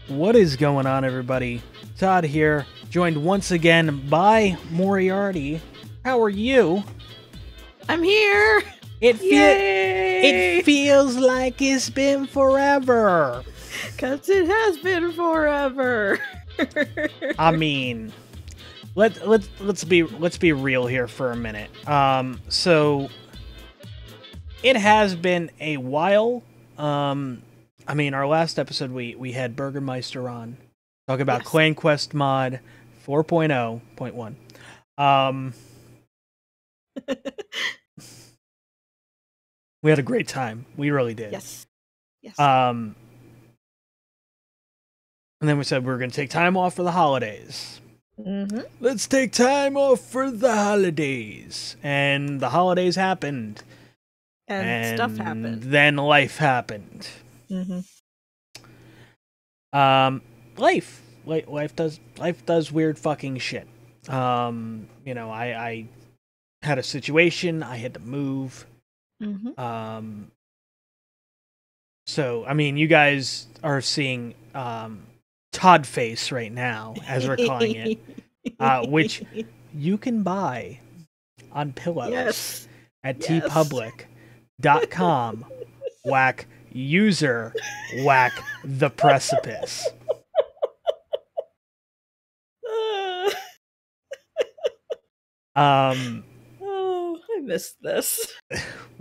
What is going on, everybody? Todd here, joined once again by Moriarty. How are you? I'm here! It feels like it's been forever. 'Cause it has been forever. I mean, let's be real here for a minute. So it has been a while. I mean, our last episode we had Burgermeister on talk about Clan Quest mod 4.0.1. We had a great time. We really did. Yes. And then we said we were going to take time off for the holidays. Mm-hmm. Let's take time off for the holidays. And the holidays happened. And stuff happened. Then life happened. Mm-hmm. Life does weird fucking shit. You know, I had a situation. I had to move. Mm-hmm. So, I mean, you guys are seeing Todd face right now, as we're calling it, which you can buy on pillows at tpublic.com. Whack user whack the precipice. Oh, I missed this.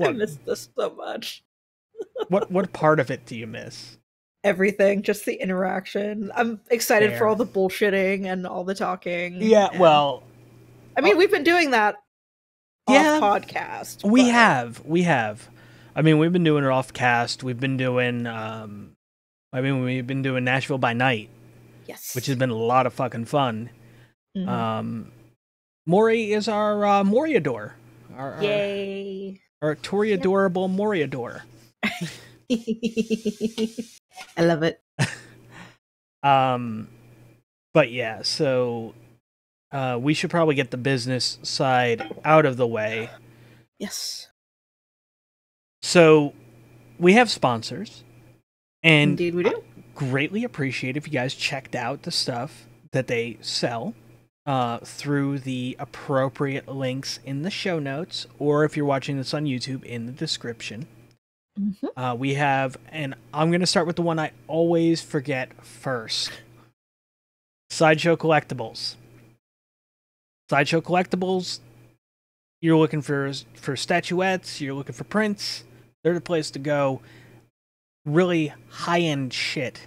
I missed this so much. What part of it do you miss? Everything, just the interaction. I'm excited for all the bullshitting and all the talking. Yeah, well, I mean, we've been doing that off podcast. We have. I mean, we've been doing it off cast. We've been doing we've been doing Nashville by Night. Yes. Which has been a lot of fucking fun. Mm-hmm. Mori is our Moriador. Yay. Our Toriadorable Moriador. I love it. But yeah, so we should probably get the business side out of the way. Yes. So we have sponsors, and indeed we do. I greatly appreciate if you guys checked out the stuff that they sell through the appropriate links in the show notes, or if you're watching this on YouTube, in the description. Mm-hmm. We have, and I'm going to start with the one I always forget first. Sideshow Collectibles. Sideshow Collectibles, you're looking for statuettes, you're looking for prints, they're the place to go. Really high-end shit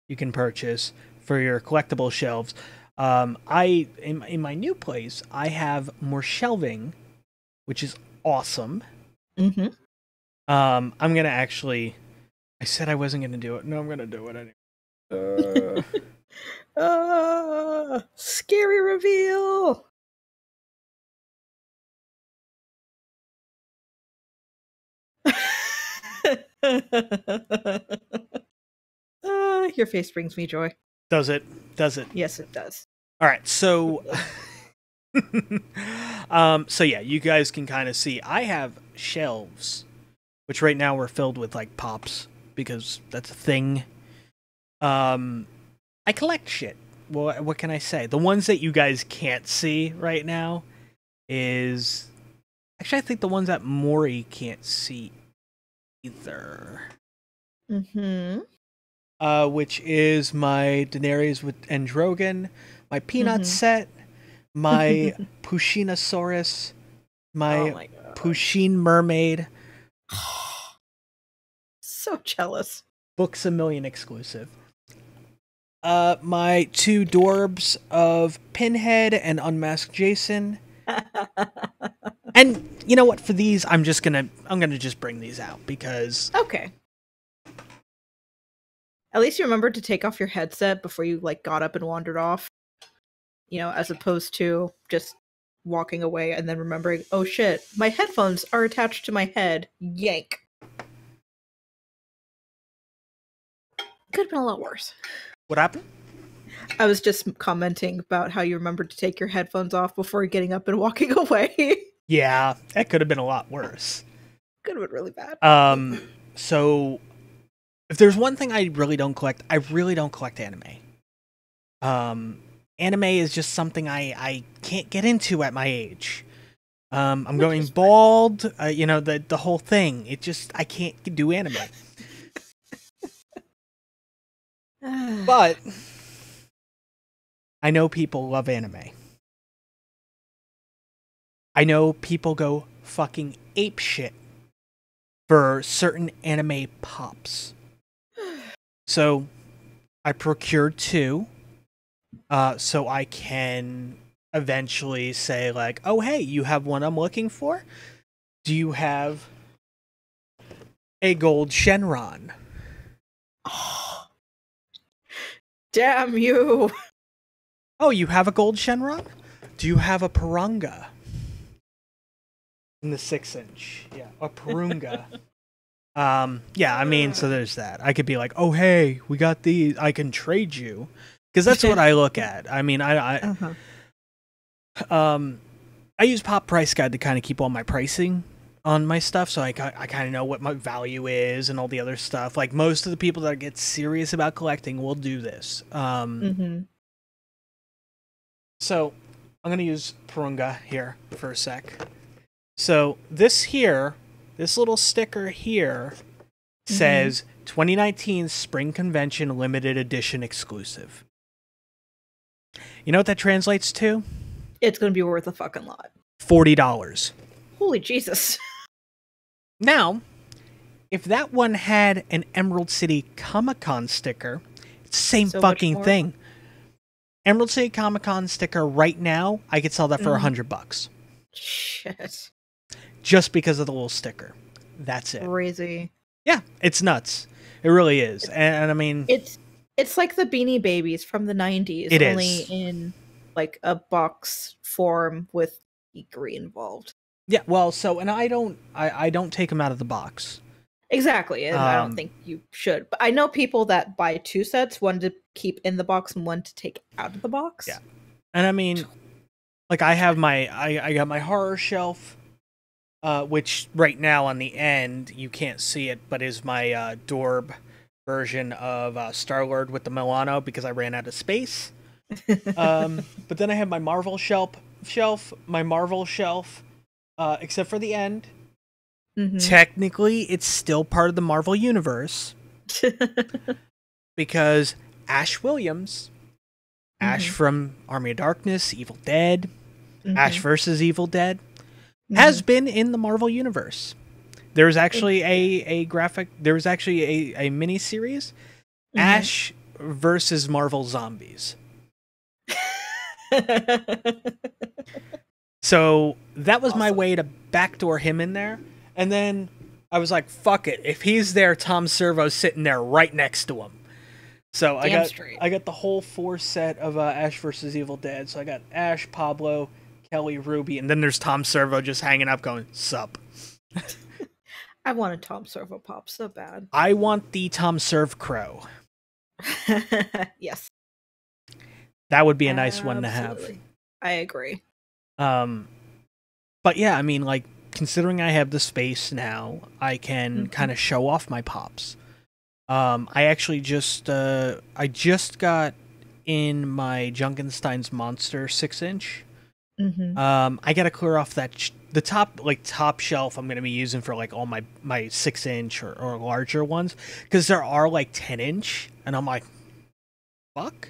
you can purchase for your collectible shelves. In my new place, I have more shelving, which is awesome. Mm-hmm. I'm gonna actually. I said I wasn't gonna do it. No, I'm gonna do it anyway. Scary reveal. Your face brings me joy. Does it? Yes, it does. All right, so so yeah, you guys can kind of see I have shelves, which right now we're filled with like pops because that's a thing. I collect shit. Well, what can I say? The ones that you guys can't see right now is actually I think the ones that Mori can't see either. Mm-hmm. Which is my Daenerys with Drogon, my Peanut set, my Pushinosaurus, my Pusheen Mermaid. So jealous. Books A Million exclusive. My two Dorbs of Pinhead and Unmasked Jason. And you know what? For these, I'm gonna just bring these out because okay. At least you remembered to take off your headset before you got up and wandered off. You know, as opposed to just walking away and then remembering, oh shit, my headphones are attached to my head. Yank. Could have been a lot worse. What happened? I was just commenting about how you remembered to take your headphones off before getting up and walking away. Yeah, that could have been a lot worse. Could have been really bad. So if there's one thing I really don't collect, I really don't collect anime. Anime is just something I can't get into at my age. I'm going bald, you know, the whole thing. It just, I can't do anime. But I know people love anime. I know people go fucking apeshit for certain anime pops. So I procured 2, so I can eventually say like, oh hey, you have one I'm looking for? Do you have a gold Shenron? Oh, damn you. Oh, you have a gold Shenron? Do you have a Purunga? In the 6-inch. Yeah, a Purunga. Yeah, I mean, so there's that. I could be like, oh hey, we got these, I can trade you. Because that's what I look at. I mean, I use Pop Price Guide to kind of keep all my pricing on my stuff, so I kind of know what my value is and all the other stuff. Like, most of the people that get serious about collecting will do this. So, I'm going to use Purunga here for a sec. So, this little sticker here says 2019 Spring Convention Limited Edition Exclusive. You know what that translates to? It's going to be worth a fucking lot. $40. Holy Jesus. Now, if that one had an Emerald City Comic-Con sticker, it's the same So fucking much more. thing. Emerald City Comic-Con sticker right now, I could sell that for $100. Shit. Just because of the little sticker. That's it. Crazy. Yeah, it's nuts. It really is. And I mean, It's like the Beanie Babies from the 90s. It only is. in like a box form with geekery involved. yeah, well, so, and I don't take them out of the box. Exactly, and I don't think you should. But I know people that buy 2 sets, one to keep in the box and one to take out of the box. Yeah. And I mean, like, I have I got my horror shelf, which right now on the end, you can't see it, but is my Dorb version of Star-Lord with the Milano because I ran out of space. But then I have my Marvel shelf, except for the end. Technically, it's still part of the Marvel Universe because Ash Williams, Ash from Army of Darkness, Evil Dead, Ash versus Evil Dead, has been in the Marvel Universe. There's actually there was actually a mini-series, Ash versus Marvel Zombies. So that was my way to backdoor him in there. And then I was like, fuck it. If he's there, Tom Servo's sitting there right next to him. So I got the whole 4 set of Ash versus Evil Dead. So I got Ash, Pablo, Kelly, Ruby, and then there's Tom Servo just hanging up going, sup. I want a Tom Servo pop so bad. I want the Tom Serv Crow. Yes. That would be a nice one to have. I agree. But yeah, I mean, like, considering I have the space now, I can kind of show off my pops. I actually just got in my Junkenstein's Monster 6-inch. I gotta clear off that the top shelf I'm gonna be using for like all my 6-inch or larger ones, because there are like 10-inch, and I'm like, fuck.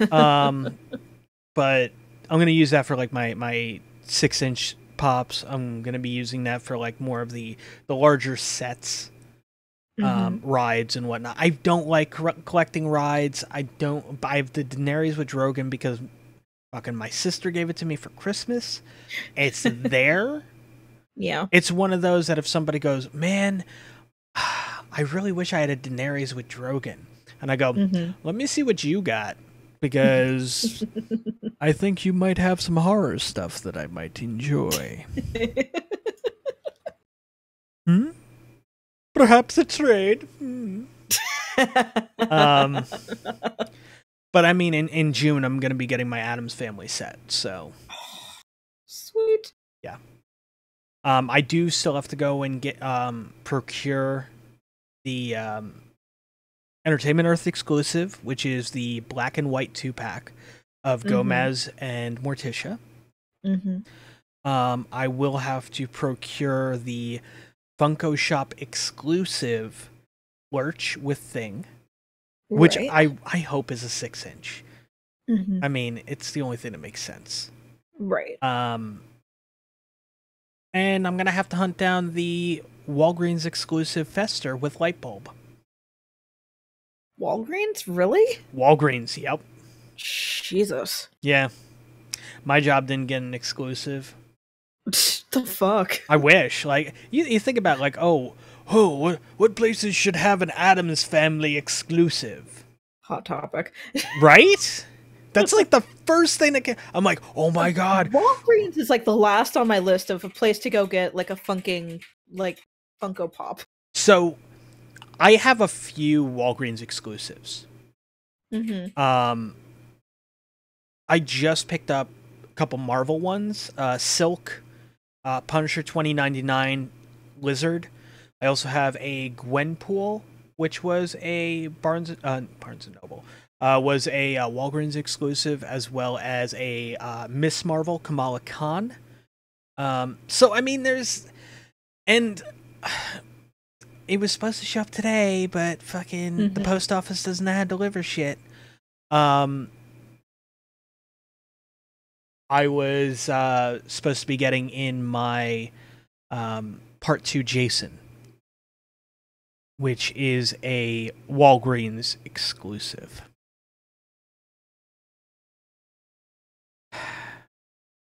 But I'm gonna use that for like my 6-inch pops. I'm gonna be using that for like more of the larger sets, rides and whatnot. I don't like collecting rides. I have the Daenerys with Drogon because fucking my sister gave it to me for Christmas. It's there. Yeah. It's one of those that if somebody goes, man, I really wish I had a Daenerys with Drogon, and I go, let me see what you got, because I think you might have some horror stuff that I might enjoy. Perhaps a trade. But I mean, in June, I'm going to be getting my Addams Family set, so. Sweet. Yeah. I do still have to go and get procure the Entertainment Earth exclusive, which is the black and white 2-pack of Gomez and Morticia. I will have to procure the Funko Shop exclusive Lurch with Thing, which I hope is a 6-inch. I mean, it's the only thing that makes sense. Right. And I'm going to have to hunt down the Walgreens exclusive Fester with light bulb. Walgreens? Really? Walgreens, yep. Jesus. Yeah. My job didn't get an exclusive. The fuck? I wish. Like, you think about, like, what places should have an Addams Family exclusive? Hot topic. Right? That's like the first thing that I'm like, oh my god. Walgreens is like the last on my list of a place to go get like a funking, like, Funko Pop. So, I have a few Walgreens exclusives. I just picked up a couple Marvel ones. Silk, Punisher 2099, Lizard. I also have a Gwenpool, which was a Barnes and Noble. Was a Walgreens exclusive, as well as a Miss Marvel, Kamala Khan. So, I mean, there's... And... It was supposed to show up today, but fucking the post office doesn't know how to deliver shit. I was supposed to be getting in my Part 2 Jason, which is a Walgreens exclusive.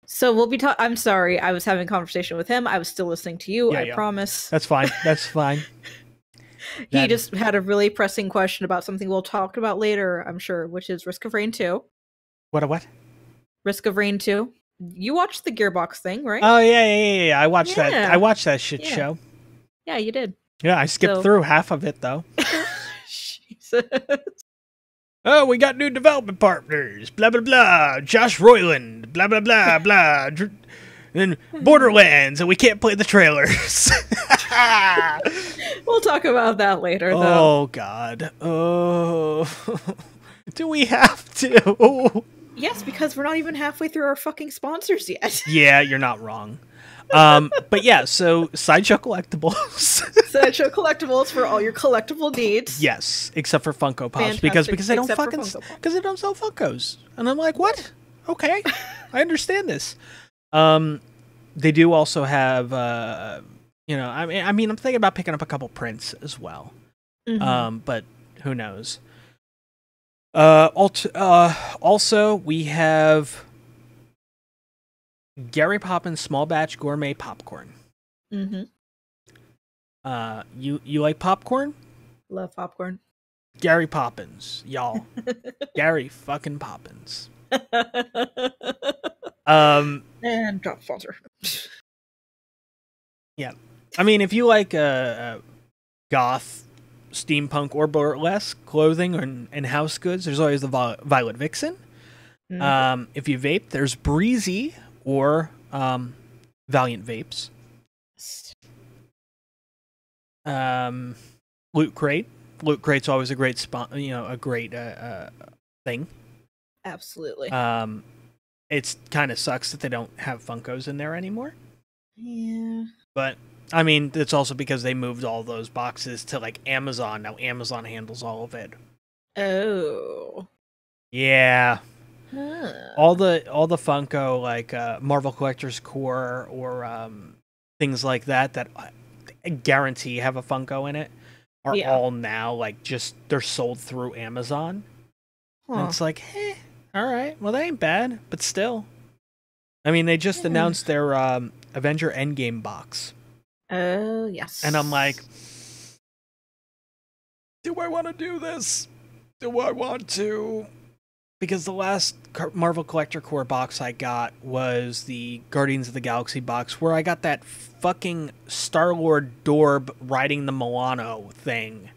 So we'll be talking. I'm sorry, I was having a conversation with him. I was still listening to you. I promise. That's fine. That's fine. He just had a really pressing question about something we'll talk about later, I'm sure, which is Risk of Rain 2. What? Risk of Rain 2. You watched the Gearbox thing, right? Oh yeah. I watched that. I watched that shit show. Yeah, you did. Yeah, I skipped through half of it though. Jesus. Oh, we got new development partners. Blah blah blah. Josh Roiland. Blah blah blah blah. And Borderlands, and we can't play the trailers. We'll talk about that later, though. Oh God. Oh. Do we have to? Yes, because we're not even halfway through our fucking sponsors yet. Yeah, you're not wrong. But yeah, so Sideshow Collectibles. Sideshow Collectibles for all your collectible needs. Yes, except for Funko Pops. Fantastic. because they don't fucking because they don't sell Funkos. And I'm like, what? Okay. I understand this. They do also have I mean I'm thinking about picking up a couple prints as well. But who knows? Also we have Gary Poppins Small Batch Gourmet Popcorn. You like popcorn? Love popcorn. Gary Poppins, y'all. Gary fucking Poppins. And drop sponsor. Yeah. I mean, if you like goth, steampunk, or burlesque clothing and house goods, there's always the Violet Vixen. If you vape, there's Breezy or Valiant Vapes. Loot Crate. Loot Crate's always a great thing. Absolutely. It's kind of sucks that they don't have Funkos in there anymore. Yeah. But I mean, it's also because they moved all those boxes to like Amazon. Now Amazon handles all of it. Oh. Yeah. Huh. All the Funko like Marvel Collector's Core or things like that I guarantee have a Funko in it are all now like just they're sold through Amazon. And it's like, all right, well, that ain't bad, but still. I mean, they just announced their Avenger Endgame box. Oh, yes. And I'm like, do I want to do this? Do I want to? Because the last Marvel Collector Core box I got was the Guardians of the Galaxy box, where I got that fucking Star-Lord Dorb riding the Milano thing.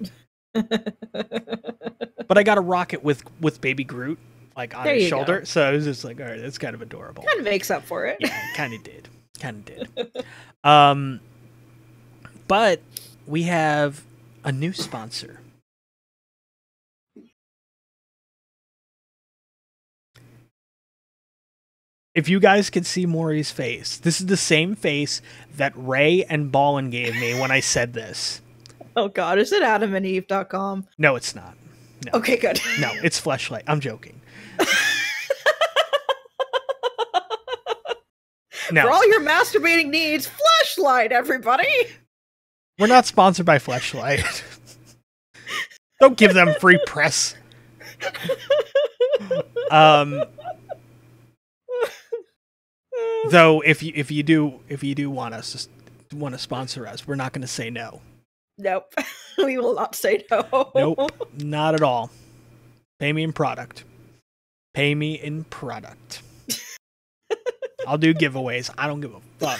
But I got a rocket with Baby Groot, like, on his shoulder. So I was just like, all right, that's kind of adorable. Kind of makes up for it. Yeah, it kind of did. But we have a new sponsor. If you guys could see Maury's face, this is the same face that Ray and Ballin gave me when I said this. Oh god, is it adamandeve.com? No, it's not. No. Okay, good. No, it's Fleshlight. I'm joking. No. For all your masturbating needs, Fleshlight, everybody! We're not sponsored by Fleshlight. Don't give them free press. Though if you do want to sponsor us, we're not going to say no. Nope. We will not say no. Nope, not at all. Pay me in product. Pay me in product. I'll do giveaways. I don't give a fuck.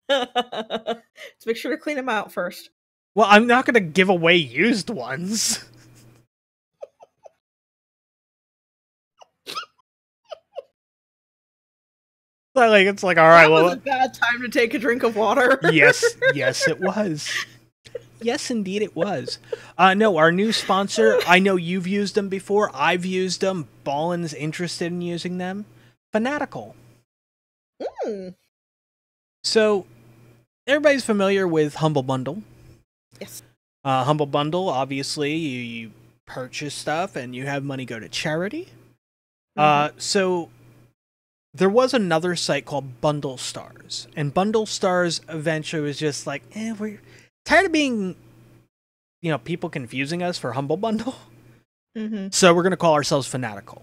Let's make sure to clean them out first. Well, I'm not going to give away used ones. It's like, all right, that well, was a bad time to take a drink of water. yes, it was. Yes, indeed, it was. No, our new sponsor. I know you've used them before. I've used them. Ballin's interested in using them. Fanatical. So, everybody's familiar with Humble Bundle. Yes. Humble Bundle, obviously, you purchase stuff and you have money go to charity. So there was another site called Bundle Stars, and Bundle Stars eventually was just like, we're tired of being, people confusing us for Humble Bundle. So we're going to call ourselves Fanatical.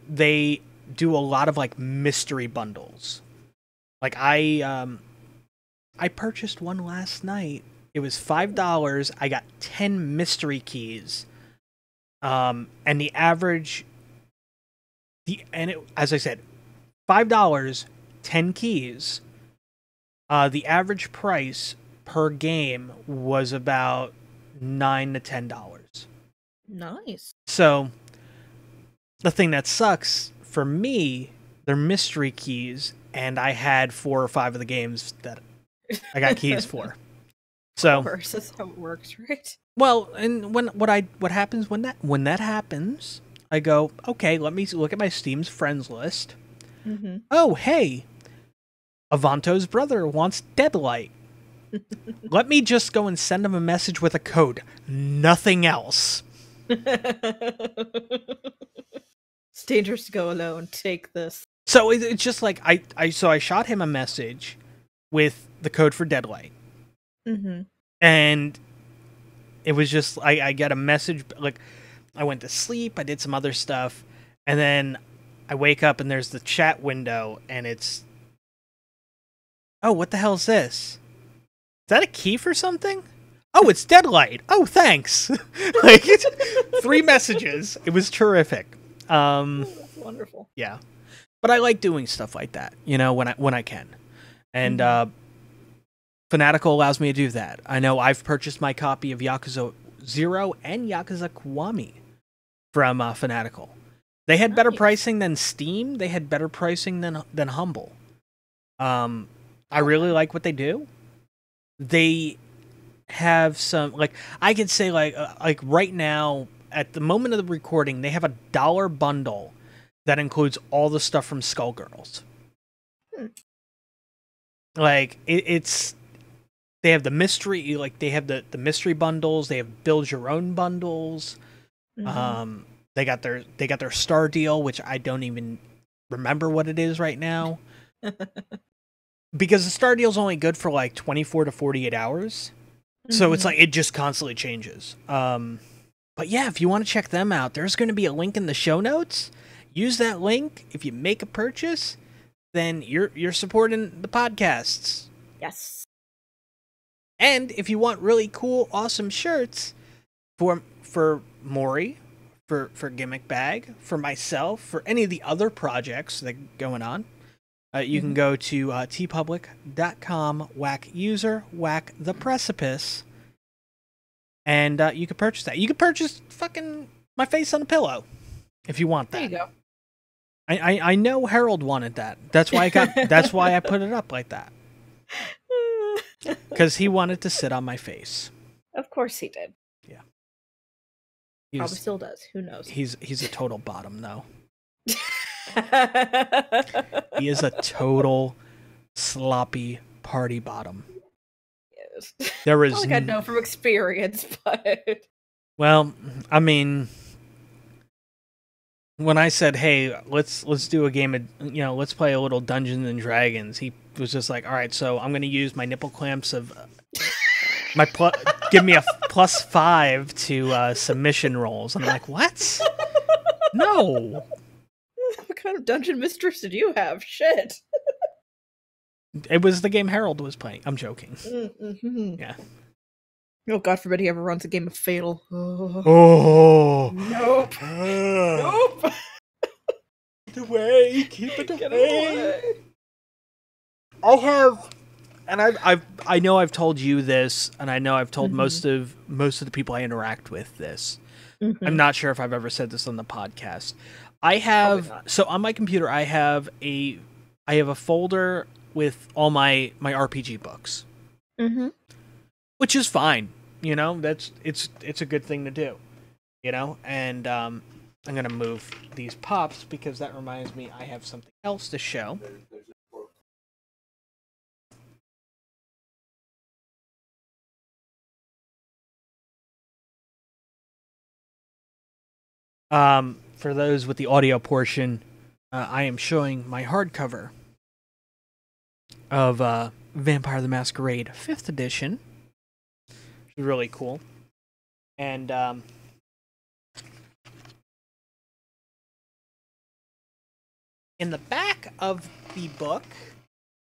They do a lot of like mystery bundles. Like I purchased one last night. It was $5. I got 10 mystery keys. And the average, as I said, $5, 10 keys. The average price per game was about $9 to $10. Nice. So the thing that sucks for me, they're mystery keys, and I had 4 or 5 of the games that I got keys for. So of course, that's how it works, right? Well, and what happens when that happens, I go, okay, let me look at my Steam's friends list. Oh, hey, Avanto's brother wants Deadlight. Let me just go and send him a message with a code. Nothing else. It's dangerous to go alone. Take this. So it's just like I shot him a message with the code for Deadlight. And it was just I get a message, like I went to sleep, I did some other stuff, and then I wake up and there's the chat window and it's, oh, what the hell is this? Is that a key for something? Oh, it's Deadlight. Oh, thanks. Like 3 messages. It was terrific. That's wonderful. Yeah. But I like doing stuff like that, when I can. And Fanatical allows me to do that. I know I've purchased my copy of Yakuza 0 and Yakuza Kiwami from Fanatical. They had better pricing than Steam. They had better pricing than Humble. I really like what they do. They have some, like, I could say, like right now, at the moment of the recording, they have a $1 bundle that includes all the stuff from Skullgirls. Like, it's... They have the mystery, like they have the mystery bundles. They have build your own bundles. They got their star deal, which I don't even remember what it is right now, because the star deal is only good for like 24 to 48 hours. So it's like it just constantly changes. But yeah, if you want to check them out, there's going to be a link in the show notes. Use that link. If you make a purchase, then you're supporting the podcasts. Yes. And if you want really cool, awesome shirts for Mori, for Gimmick Bag, for myself, for any of the other projects that are going on, you can go to tpublic.com, whack user, whack the precipice, and you can purchase that. You can purchase fucking my face on a pillow if you want that. There you go. I know Harold wanted that. That's why I put it up like that. Because he wanted to sit on my face. Of course he did. Yeah. Probably still does. Who knows? He's a total bottom, though. He is a total sloppy party bottom. Yes. There is Not like I know from experience, but well, I mean, when I said, "Hey, let's do a game of, let's play a little Dungeons and Dragons," he was just like, "All right, so I'm going to use my nipple clamps of my give me a +5 to submission rolls," and I'm like, "What? No." What kind of dungeon mistress did you have? Shit. It was the game Harold was playing. I'm joking. Mm-hmm. Yeah. Oh, God forbid he ever runs a game of Fatal. Oh. Nope. Nope. Keep it away. Keep it away. I have, and I know I've told you this, and I know I've told most of the people I interact with this. I'm not sure if I've ever said this on the podcast. I have, so on my computer I have a folder with all my RPG books, which is fine. That's it's a good thing to do. And I'm gonna move these pops because that reminds me I have something else to show. For those with the audio portion, I am showing my hardcover of Vampire the Masquerade 5th edition. Which is really cool. And in the back of the book,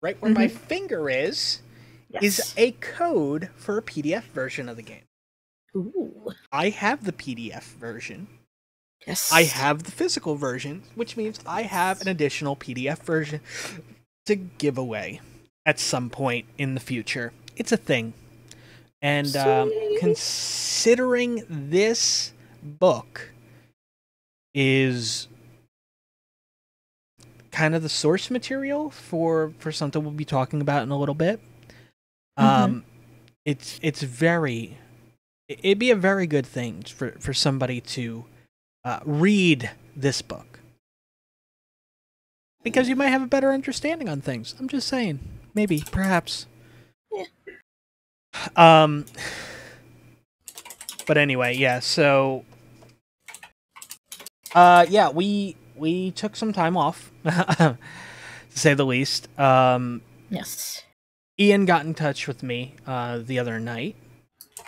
right where my finger is a code for a PDF version of the game. Ooh. I have the PDF version. Yes. I have the physical version, which means I have an additional PDF version to give away at some point in the future. It's a thing. And considering this book is kind of the source material for something we'll be talking about in a little bit, it'd be a very good thing for somebody to read this book, because you might have a better understanding on things. I'm just saying, maybe, perhaps. Yeah. But anyway, yeah. So, yeah, we took some time off, to say the least. Yes. Ian got in touch with me the other night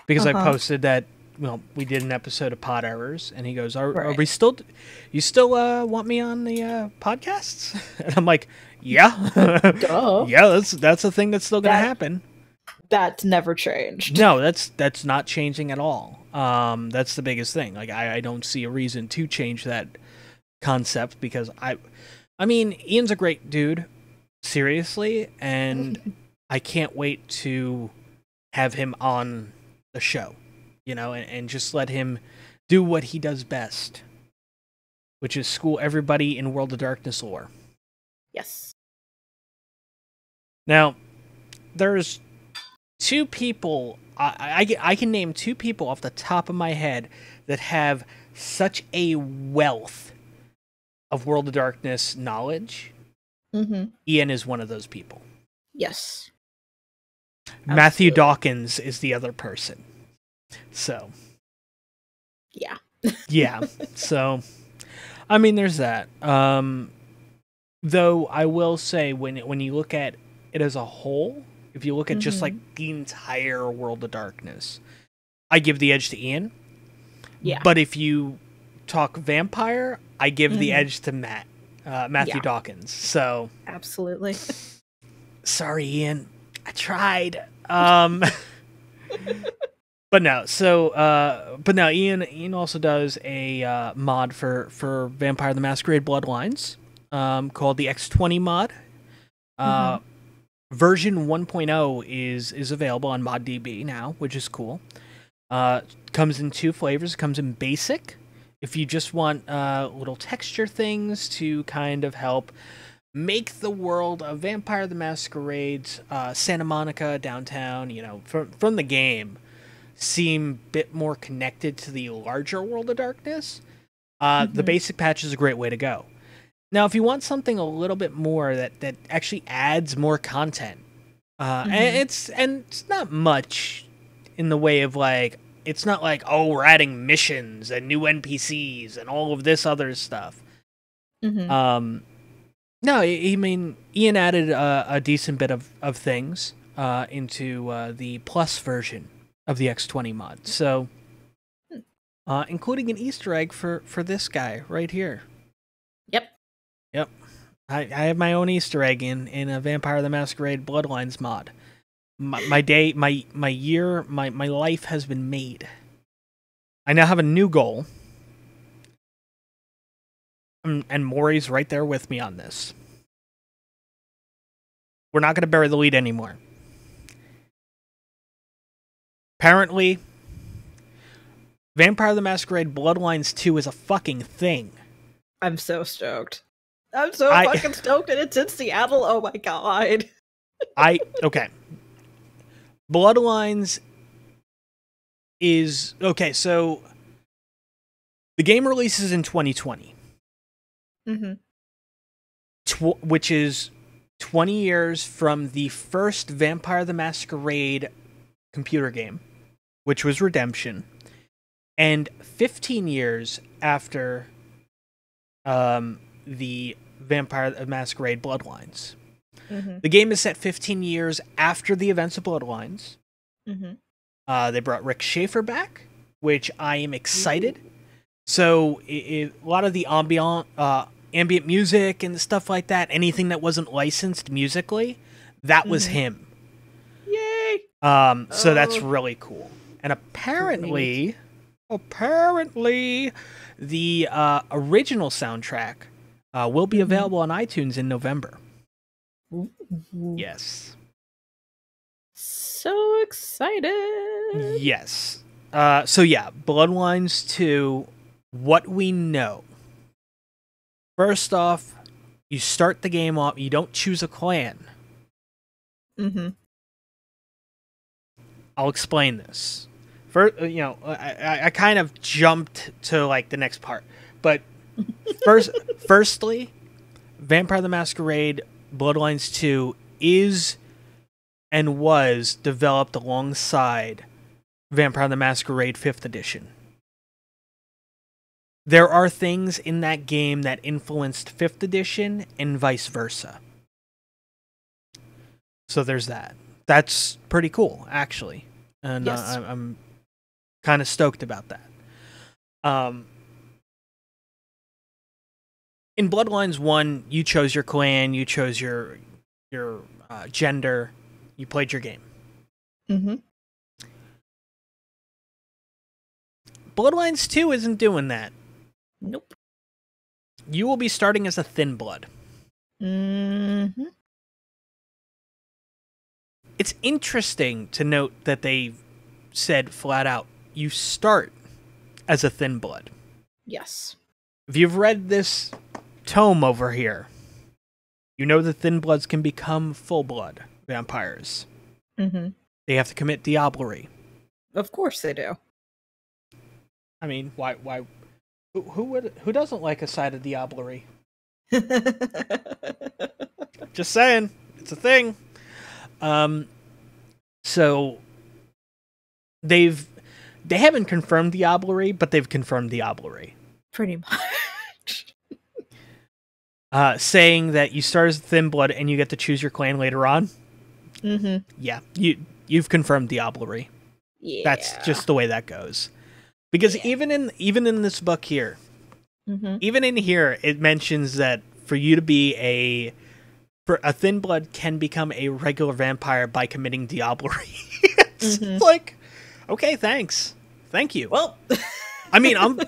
because I posted that. Well, we did an episode of Pod Errors, and he goes, "Are we still? You still want me on the podcasts?" And I'm like, "Yeah, Duh. Yeah, that's a thing that's still gonna happen. That's never changed. No, that's not changing at all. That's the biggest thing. Like, I don't see a reason to change that concept, because I mean, Ian's a great dude, seriously, and I can't wait to have him on the show. And just let him do what he does best, which is school everybody in World of Darkness lore. Yes. Now, there's two people, I can name two people off the top of my head that have such a wealth of World of Darkness knowledge. Ian is one of those people. Yes. Matthew Dawkins is the other person. So, yeah. Yeah. So, I mean, there's that. Though I will say, when you look at it as a whole, if you look at just like the entire World of Darkness, I give the edge to Ian. Yeah. But if you talk vampire, I give the edge to Matthew Dawkins. So, absolutely. Sorry, Ian. I tried. But no, Ian also does a mod for Vampire the Masquerade Bloodlines, called the X20 mod. Version 1.0 is available on ModDB now, which is cool. Comes in two flavors. It comes in basic, if you just want little texture things to kind of help make the world of Vampire the Masquerade's Santa Monica downtown, from the game, seem a bit more connected to the larger World of Darkness. The basic patch is a great way to go. Now, if you want something a little bit more that actually adds more content, and it's not much in the way of like, it's not like, oh, we're adding missions and new NPCs and all of this other stuff. No, I mean, Ian added a decent bit of things into the Plus version of the X20 mod. So, including an Easter egg for this guy right here. Yep. I have my own Easter egg in a Vampire the Masquerade Bloodlines mod. My life has been made. I now have a new goal. And Mori's right there with me on this. We're not going to bury the lead anymore. Apparently, Vampire the Masquerade Bloodlines 2 is a fucking thing. I'm so stoked. I'm so fucking stoked, and it's in Seattle. Oh my god. Okay. Bloodlines is... Okay, so... The game releases in 2020. Which is 20 years from the first Vampire the Masquerade computer game, which was Redemption, and 15 years after the Vampire the Masquerade Bloodlines. The game is set 15 years after the events of Bloodlines. They brought Rick Schaefer back, which I am excited. So a lot of the ambient music and stuff like that, anything that wasn't licensed musically, that was him. Yay! So that's really cool. And apparently, the original soundtrack will be available on iTunes in November. Yes. So excited. Yes. So yeah, Bloodlines 2, what we know. First off, you start the game off, you don't choose a clan. I'll explain this. First, I kind of jumped to like the next part, but firstly, Vampire the Masquerade Bloodlines 2 is and was developed alongside Vampire the Masquerade 5th Edition. There are things in that game that influenced 5th Edition and vice versa. So there's that. That's pretty cool, actually. And Yes. I'm kind of stoked about that. In Bloodlines 1, you chose your clan, you chose your gender, you played your game. Bloodlines 2 isn't doing that. Nope. You will be starting as a thin blood. It's interesting to note that they said flat out, you start as a thin blood. Yes. If you've read this tome over here, you know the thin bloods can become full blood vampires. They have to commit diablerie. Of course they do. I mean, why who doesn't like a side of diablerie? Just saying, it's a thing. So they haven't confirmed diablerie, but they've confirmed diablerie. Pretty much. Saying that you start as thin blood and you get to choose your clan later on. Yeah, you've confirmed diablerie. Yeah. That's just the way that goes. Because even in this book here, even in here, it mentions that for you to be a thin blood can become a regular vampire by committing diablerie. It's like, okay, thanks. Thank you. Well, I mean, I'm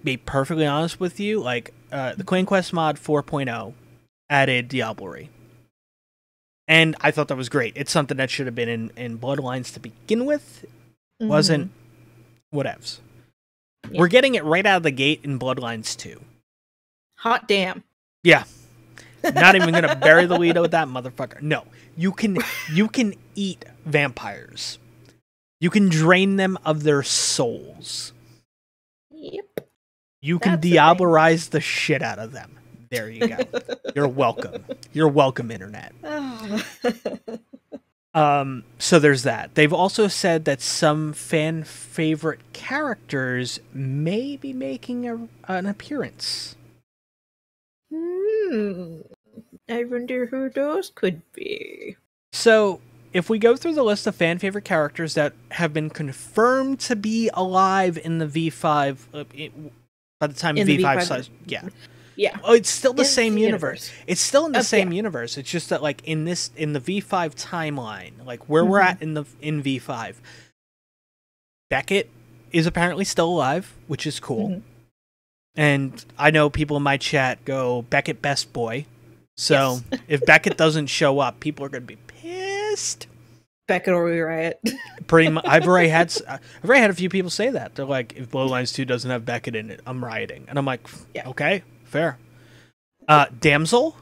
be perfectly honest with you, like the Clan Quest mod 4.0 added diablerie. And I thought that was great. It's something that should have been in Bloodlines to begin with. Wasn't whatevs. Yeah. We're getting it right out of the gate in Bloodlines 2. Hot damn. Yeah. Not even gonna bury the lead with that motherfucker. No. You can eat vampires. You can drain them of their souls. Yep. You can diablerize the shit out of them. There you go. You're welcome. You're welcome, internet. So there's that. They've also said that some fan favorite characters may be making an appearance. I wonder who those could be. So, if we go through the list of fan favorite characters that have been confirmed to be alive in the V5, by the time V5 size, yeah, oh, it's still the same universe. It's still in the same universe. It's just that, like, in the V5 timeline, like where we're at in V5, Beckett is apparently still alive, which is cool. And I know people in my chat go Beckett best boy. So if Beckett doesn't show up, people are going to be pissed. Beckett or we riot. Pretty much. I've already had a few people say that. They're like, if Borderlands 2 doesn't have Beckett in it, I'm rioting. And I'm like, okay, fair. Damsel.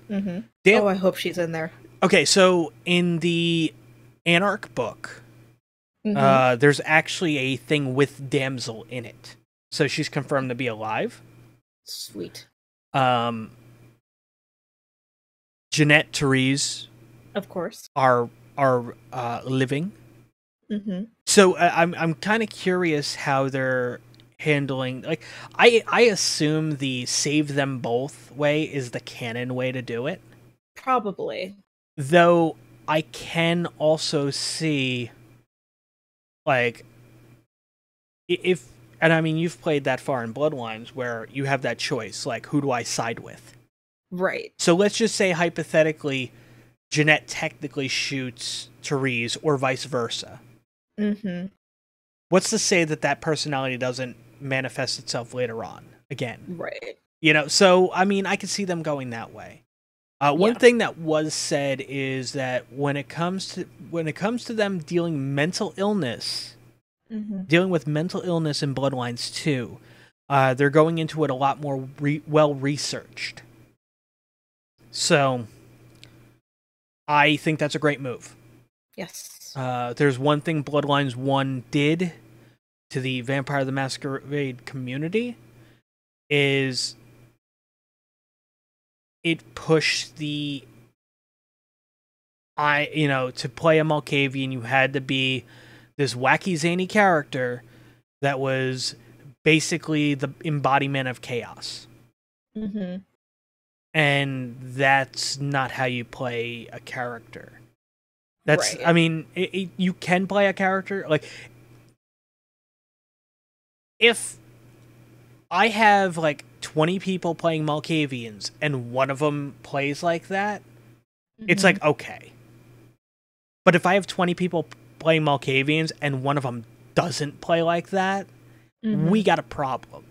Oh, I hope she's in there. Okay, so in the Anarch book, there's actually a thing with Damsel in it. So she's confirmed to be alive. Sweet. Jeanette, Therese, of course, are living. So I'm kind of curious how they're handling. Like, I assume the save them both way is the canon way to do it. Probably. Though I can also see, like, if, and I mean, you've played that far in Bloodlines where you have that choice, like, who do I side with? Right. So let's just say, hypothetically, Jeanette technically shoots Therese, or vice versa. What's to say that personality doesn't manifest itself later on again? Right. You know, so, I mean, I could see them going that way. One thing that was said is that when it comes to them dealing mental illness, dealing with mental illness in Bloodlines 2, they're going into it a lot more well-researched. So, I think that's a great move. Yes. There's one thing Bloodlines 1 did to the Vampire the Masquerade community is it pushed to play a Malkavian, you had to be this wacky, zany character that was basically the embodiment of chaos. And that's not how you play a character. That's, right. I mean, you can play a character. Like, if I have, like, 20 people playing Malkavians and one of them plays like that, it's like, okay. But if I have 20 people playing Malkavians and one of them doesn't play like that, we got a problem.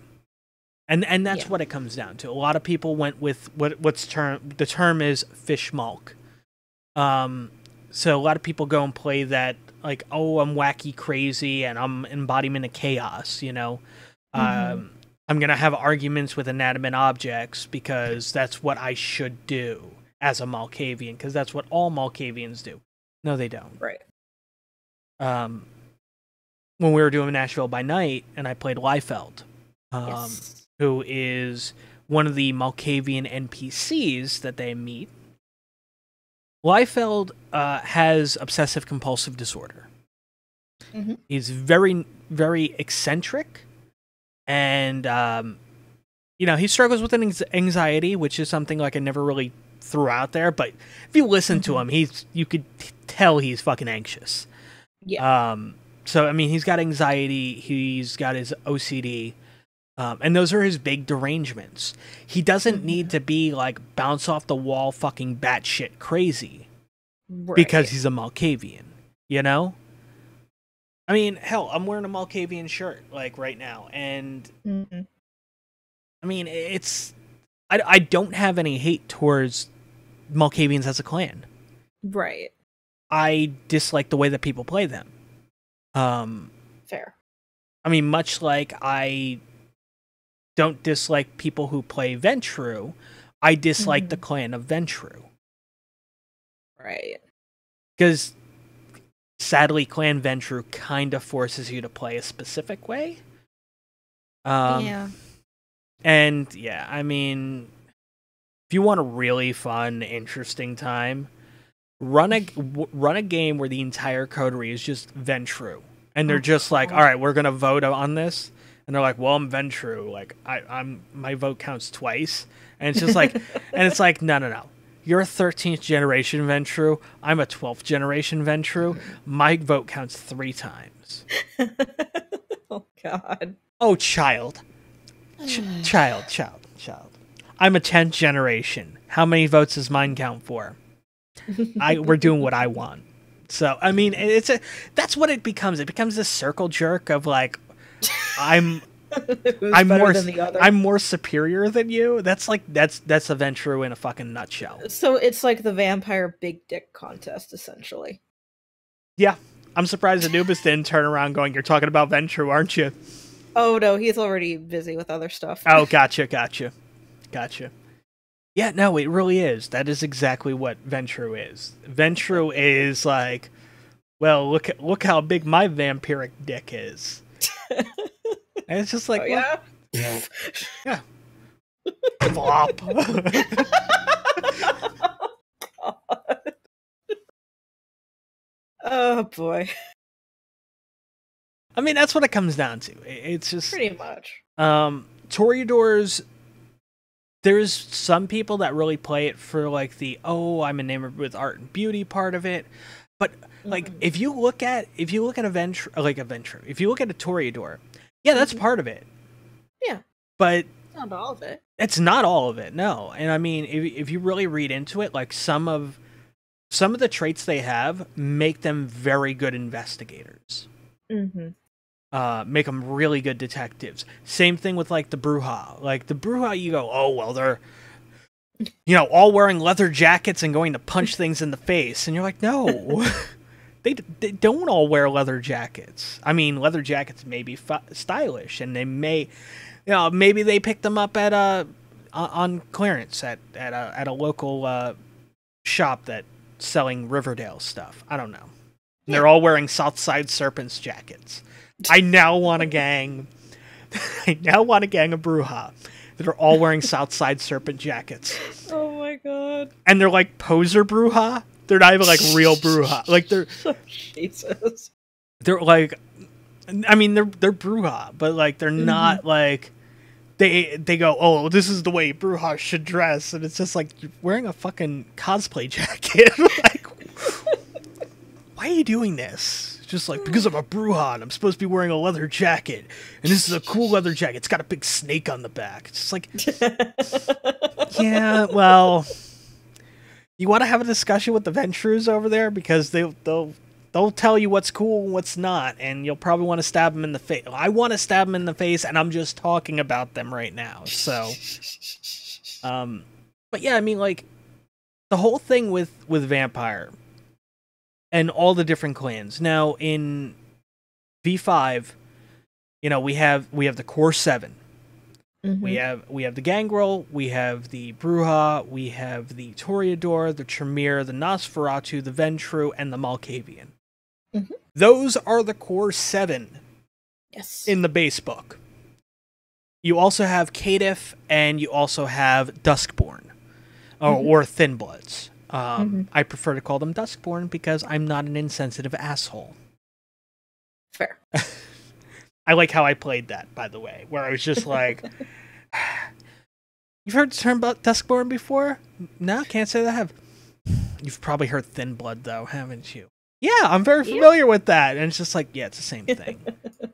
And that's what it comes down to. A lot of people went with the term is fishmalk. So a lot of people go and play that, like, oh, I'm wacky crazy and I'm embodiment of chaos, you know. I'm going to have arguments with inanimate objects because that's what I should do as a Malkavian, because that's what all Malkavians do. No, they don't. Right. When we were doing Nashville by Night and I played Liefeld, who is one of the Malkavian NPCs that they meet. Liefeld has obsessive-compulsive disorder. He's very, very eccentric, and he struggles with an anxiety, which is something like I never really threw out there. But if you listen to him, you could tell he's fucking anxious. Yeah. So I mean, he's got anxiety. He's got his OCD. And those are his big derangements. He doesn't need to be, like, bounce off the wall fucking batshit crazy. Right. Because he's a Malkavian, you know? I mean, hell, I'm wearing a Malkavian shirt, like, right now. And, I mean, it's... I don't have any hate towards Malkavians as a clan. Right. I dislike the way that people play them. Fair. I mean, much like I don't dislike people who play Ventru, I dislike the clan of Ventru. Right. Because, sadly, Clan Ventru kind of forces you to play a specific way. Yeah. And, yeah, I mean, if you want a really fun, interesting time, run a game where the entire coterie is just Ventru, and they're just like, all right, we're gonna vote on this, and they're like, well, I'm Ventru, like I'm my vote counts twice, and it's just like, and it's like, no. You're a 13th generation Ventru. I'm a 12th generation Ventru. My vote counts 3 times. Oh, God. Oh, child. Child. I'm a 10th generation. How many votes does mine count for? We're doing what I want. So, I mean, that's what it becomes. It becomes this circle jerk of like, I'm more superior than you. That's a Ventru in a fucking nutshell. So it's like the vampire big dick contest, essentially. Yeah. I'm surprised Anubis didn't turn around going, you're talking about Ventru, aren't you? Oh, no, he's already busy with other stuff. Oh, gotcha. Yeah, no, it really is. That is exactly what Ventru is. Ventru is like, well, look how big my vampiric dick is. And it's just like, yeah? Yeah. Flop. God. Oh, boy. I mean, that's what it comes down to. It's just... Pretty much. Toreadors, there's some people that really play it for, like, I'm enamored with art and beauty part of it. But, like, if you look at a Ventru, if you look at a Toreador, yeah, that's part of it. Yeah. But... Not all of it. It's not all of it, no. And I mean, if you really read into it, like, some of the traits they have make them very good investigators. Make them really good detectives. Same thing with, like, the Bruja. Like, the Bruja, you go, oh, well, they're, all wearing leather jackets and going to punch things in the face. And you're like, no. They don't all wear leather jackets. I mean, leather jackets may be stylish, and they may, maybe they picked them up at on clearance at a local shop that's selling Riverdale stuff. I don't know. And they're all wearing Southside Serpents jackets. I now want a gang. I now want a gang of Bruja that are all wearing Southside Serpent jackets. Oh my god! And they're like poser Bruja. They're not even like real Bruja. Like they're Jesus. They're like, I mean, they're Bruja, but like they're not like they go, oh, this is the way Bruja should dress, and it's just like you're wearing a fucking cosplay jacket. Like, why are you doing this? It's just like, because I'm a Bruja and I'm supposed to be wearing a leather jacket, and this is a cool leather jacket. It's got a big snake on the back. It's just like, yeah, well. You want to have a discussion with the Ventrus over there, because they'll tell you what's cool and what's not, and you'll probably want to stab them in the face. I want to stab them in the face, and I'm just talking about them right now. So, but yeah, I mean, like, the whole thing with Vampire and all the different clans. Now in V5, we have the core 7. We have the Gangrel, we have the Bruja, we have the Toreador, the Tremere, the Nosferatu, the Ventru, and the Malkavian. Those are the core 7 in the base book. You also have ToddEvf, and you also have Duskborn, or Thin Bloods. I prefer to call them Duskborn because I'm not an insensitive asshole. Fair. I like how I played that, by the way, where I was just like, you've heard the term about Duskborn before? No, can't say that I have. You've probably heard Thin Blood, though, haven't you? Yeah, I'm very familiar with that. And it's just like, yeah, it's the same thing.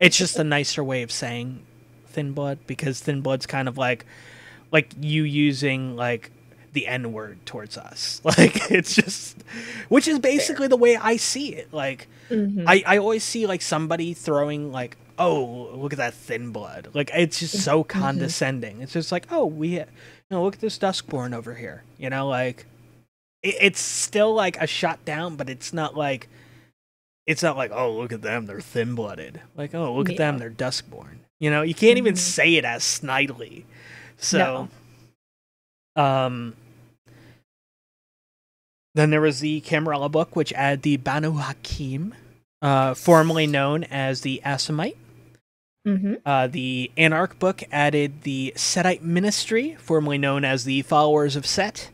It's just a nicer way of saying Thin Blood, because Thin Blood's kind of like you using, like, the N-word towards us. Like, it's just, which is basically the way I see it. Like, I always see, like, somebody throwing, like, oh, look at that Thin Blood. Like, it's just so condescending. It's just like, oh, look at this Duskborn over here. Like, it's still, like, a shot down, but it's not like, oh, look at them, they're thin-blooded. Like, oh, look at them, they're Duskborn. You can't even say it as snidely. So, then there was the Camarilla book, which added the Banu Hakim, formerly known as the Assamite. The Anarch book added the Setite Ministry, formerly known as the Followers of Set.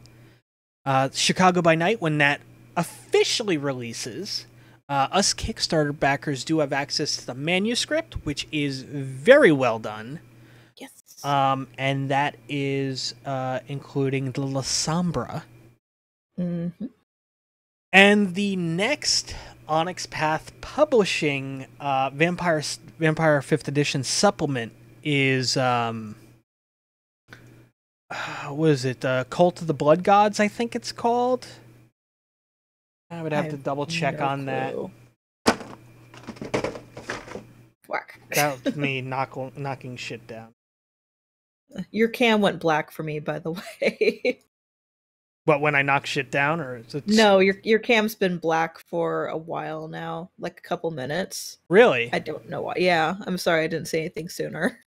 Chicago by Night, when that officially releases, us Kickstarter backers do have access to the manuscript, which is very well done. Yes. And that is including the La Sombra. And the next Onyx Path Publishing Vampire 5th Edition supplement is what is it? Cult of the Blood Gods, I think it's called. I would have to double check on that. Whack. That was me knocking shit down. Your cam went black for me, by the way. What, when I knock shit down, or is it... No, your cam's been black for a while now, like a couple minutes. Really? I don't know why. Yeah, I'm sorry I didn't say anything sooner.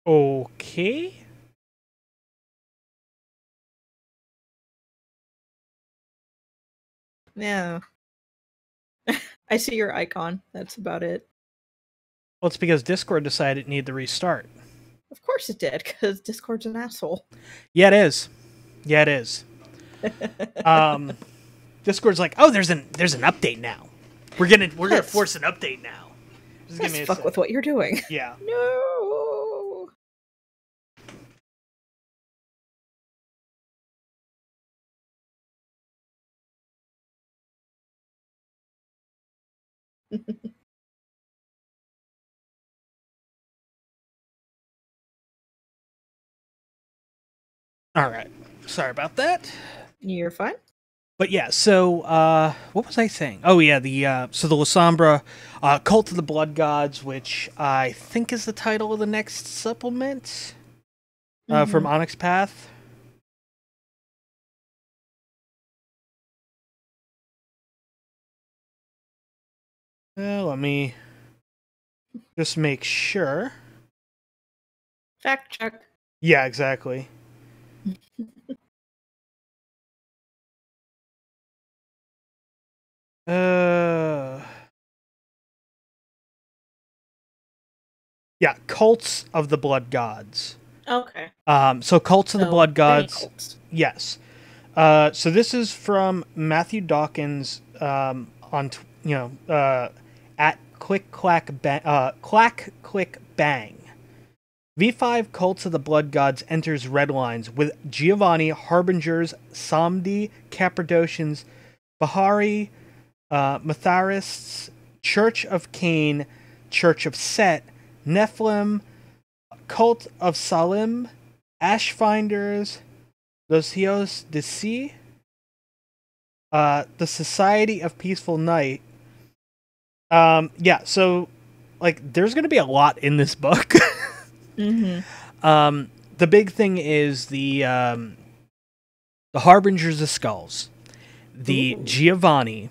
Okay. Yeah. I see your icon. That's about it. Well, it's because Discord decided it needed to restart. Of course it did, because Discord's an asshole. Yeah, it is. Yeah, it is. Discord's like, oh, there's an update now. We're gonna force an update now. Just give me a fuck with what you're doing. Yeah. No. All right. Sorry about that. You're fine. But yeah, so what was I saying? Oh yeah, the La Sombra, Cult of the Blood Gods, which I think is the title of the next supplement from Onyx Path. Let me just make sure. Fact check. Yeah, exactly. Yeah, Cults of the Blood Gods. Okay. So Cults of the Blood Gods. Yes. So this is from Matthew Dawkins on at Click Clack Click Bang. V5 Cults of the Blood Gods enters Red Lines with Giovanni, Harbingers, Samdi, Cappadocians, Bahari, Matharists, Church of Cain, Church of Set, Nephilim, Cult of Salim, Ashfinders, Los Hios de Si, the Society of Peaceful Night. Yeah, so like there's gonna be a lot in this book. The big thing is the Harbingers of Skulls, the Giovanni,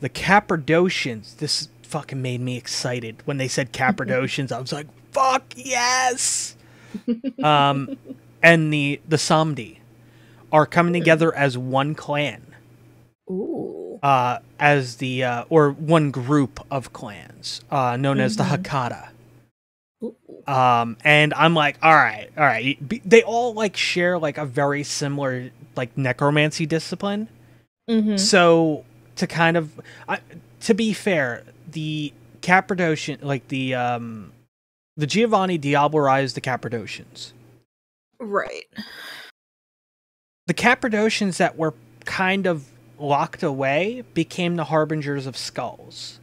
the Cappadocians. This fucking made me excited when they said Cappadocians. I was like, fuck yes. And the Samdi are coming together as one clan. Ooh. As the or one group of clans known as the Hakata. And I'm like, all right. They all like share like a very similar like necromancy discipline. So to kind of, to be fair, the Cappadocian, like the Giovanni diablerized the Cappadocians. Right. The Cappadocians that were kind of locked away became the Harbingers of Skulls.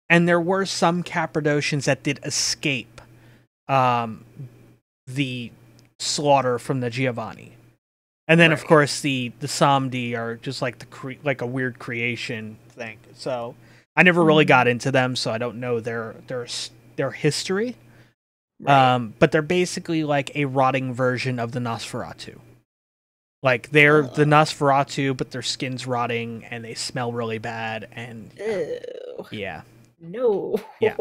And there were some Cappadocians that did escape the slaughter from the Giovanni. And then, of course, the Samdi are just like like a weird creation thing. So I never really got into them, so I don't know their history. But they're basically like a rotting version of the Nosferatu. Like they're the Nosferatu, but their skin's rotting and they smell really bad. And ew. Yeah. No. Yeah.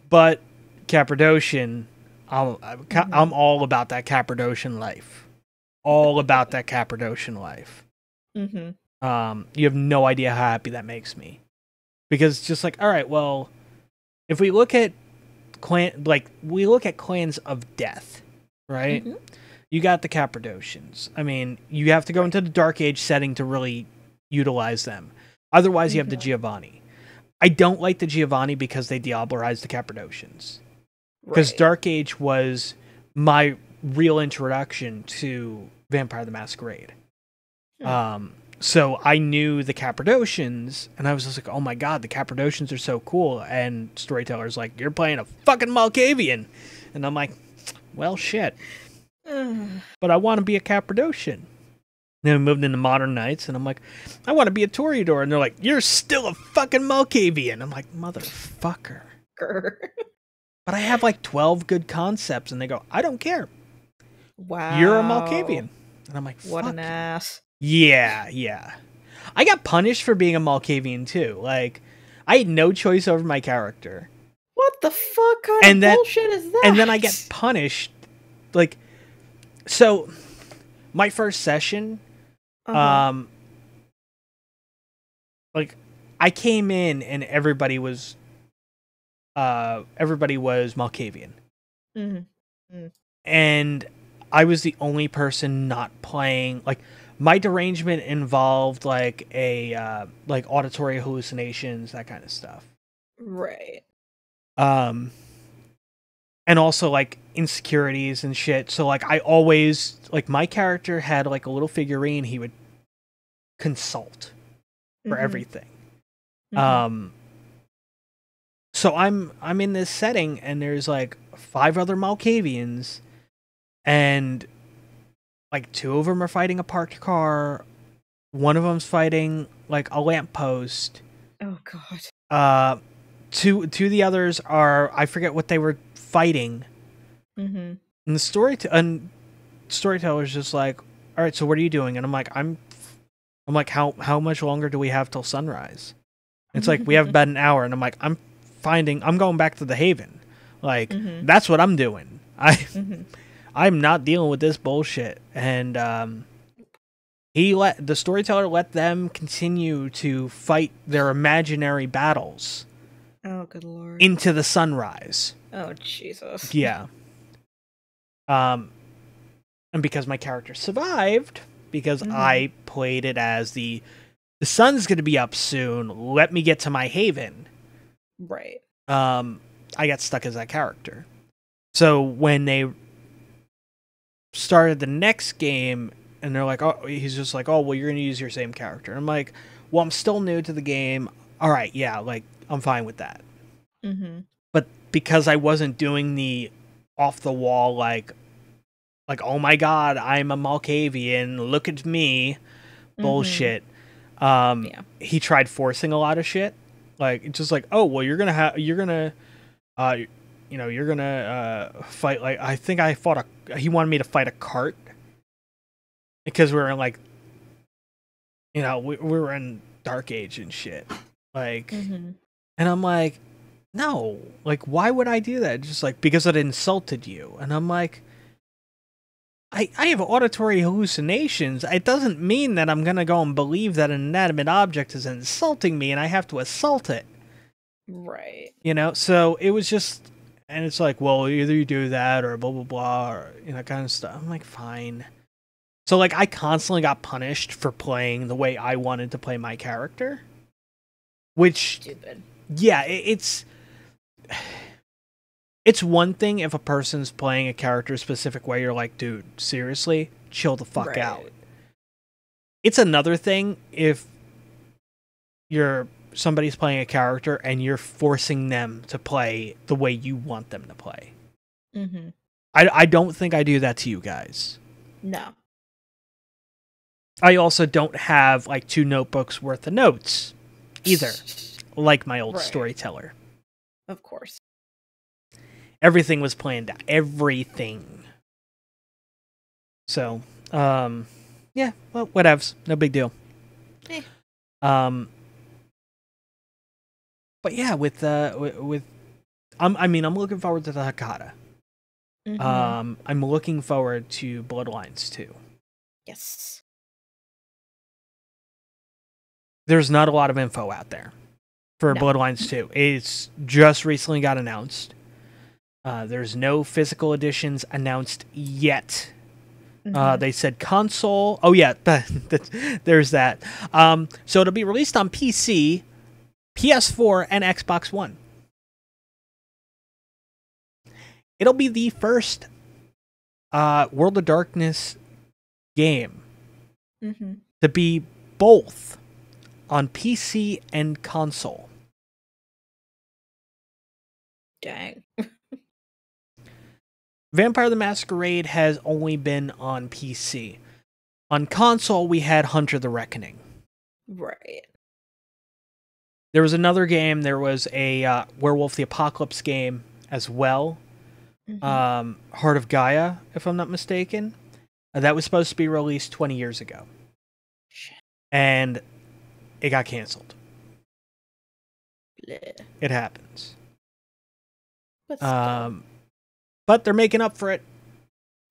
But Cappadocian, I'm all about that Cappadocian life. All about that Cappadocian life. You have no idea how happy that makes me. Because it's just like, all right, well, if we look at clans of death, right? Mhm. You got the Cappadocians. I mean, you have to go into the Dark Age setting to really utilize them. Otherwise, you have the Giovanni. I don't like the Giovanni because they diablerized the Cappadocians. Because Dark Age was my real introduction to Vampire the Masquerade. So I knew the Cappadocians, and I was just like, oh my god, the Cappadocians are so cool. And Storyteller's like, you're playing a fucking Malkavian. And I'm like, well, shit. But I want to be a Cappadocian. Then we moved into Modern Knights, and I'm like, I want to be a Toreador. And they're like, you're still a fucking Malkavian. I'm like, motherfucker. But I have like 12 good concepts, and they go, I don't care. Wow. You're a Malkavian. And I'm like, what an ass. Yeah. I got punished for being a Malkavian, too. Like, I had no choice over my character. What the fuck kind of bullshit is that? And then I get punished. Like, so, my first session, like, I came in and everybody was Malkavian. And I was the only person not playing. Like, my derangement involved like like auditory hallucinations, that kind of stuff. Right. And also like insecurities and shit. So like I always, like, my character had like a little figurine he would consult for everything. So I'm in this setting, and there's like 5 other Malkavians, and like 2 of them are fighting a parked car. One of them's fighting like a lamppost. Oh god. Two of the others are, I forget what they were fighting. And the storyteller's just like, all right, so what are you doing? And I'm like, how much longer do we have till sunrise? It's like, we have about an hour. And I'm like, I'm going back to the Haven. Like, that's what I'm doing. I'm not dealing with this bullshit. And the storyteller let them continue to fight their imaginary battles. Oh, good lord. Into the sunrise. Oh, Jesus. Yeah. And because my character survived, because I played it as the sun's going to be up soon, let me get to my Haven. Right. I got stuck as that character. So when they started the next game, and they're like, oh, he's just like, oh, well, you're going to use your same character. And I'm like, well, I'm still new to the game. All right, yeah, like, I'm fine with that. But because I wasn't doing the off the wall, like, oh my god, I'm a Malkavian, look at me, bullshit. He tried forcing a lot of shit. Like, it's just like, oh, well, you're gonna fight, like, I think he wanted me to fight a cart. Because we were in, like, we were in Dark Age and shit. Like, and I'm like, no, like, why would I do that? Just like, because it insulted you. And I'm like, I have auditory hallucinations. It doesn't mean that I'm gonna go and believe that an inanimate object is insulting me and I have to assault it. Right. So it was just, and it's like, well, either you do that or blah, blah, blah, or, kind of stuff. I'm like, fine. So, like, I constantly got punished for playing the way I wanted to play my character. Which, stupid. Yeah, it's one thing if a person's playing a character a specific way, you're like, dude, seriously? Chill the fuck out. It's another thing if somebody's playing a character and you're forcing them to play the way you want them to play. I don't think I do that to you guys. No. I also don't have like 2 notebooks worth of notes either, like my old storyteller. Of course. Everything was planned out. Everything. So, yeah, well, whatevs. No big deal. But yeah, I'm looking forward to the Hakata. I'm looking forward to Bloodlines too. Yes. there's not a lot of info out there for No. Borderlands 2. It's just recently got announced. There's no physical editions announced yet. They said console. Oh yeah, there's that. So it'll be released on PC, PS4, and Xbox One. It'll be the first World of Darkness game to be both on PC and console. Dang. Vampire the Masquerade has only been on PC. On console, we had Hunter the Reckoning. Right. There was another game. There was a Werewolf the Apocalypse game as well. Heart of Gaia, if I'm not mistaken. That was supposed to be released 20 years ago. Shit. And it got canceled. Bleh. It happens. But But they're making up for it.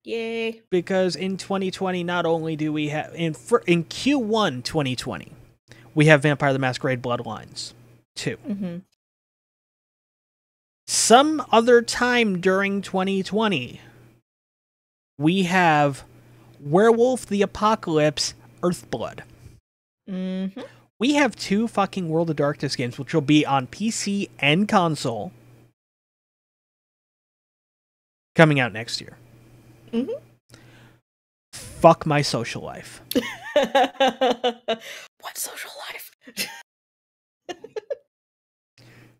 yay. Because in 2020, not only do we have... In Q1 2020, we have Vampire the Masquerade Bloodlines 2. Some other time during 2020, we have Werewolf the Apocalypse Earthblood. We have 2 fucking World of Darkness games, which will be on PC and console, coming out next year. Fuck my social life. What social life?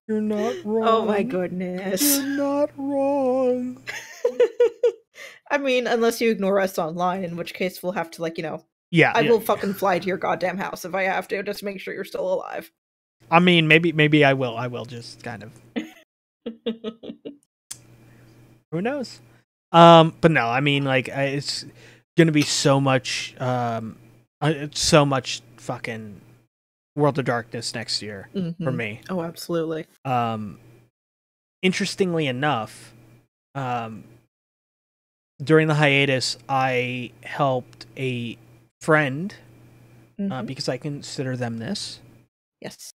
You're not wrong. Oh my goodness. You're not wrong. I mean, unless you ignore us online, in which case we'll have to, like, Yeah, I will fucking fly to your goddamn house if I have to, just to make sure you're still alive. I mean, maybe I will. I will just kind of. Who knows? But no, I mean, like, it's gonna be so much, so much fucking World of Darkness next year for me. Oh, absolutely. Interestingly enough, during the hiatus, I helped a friend, because I consider them this. Yes.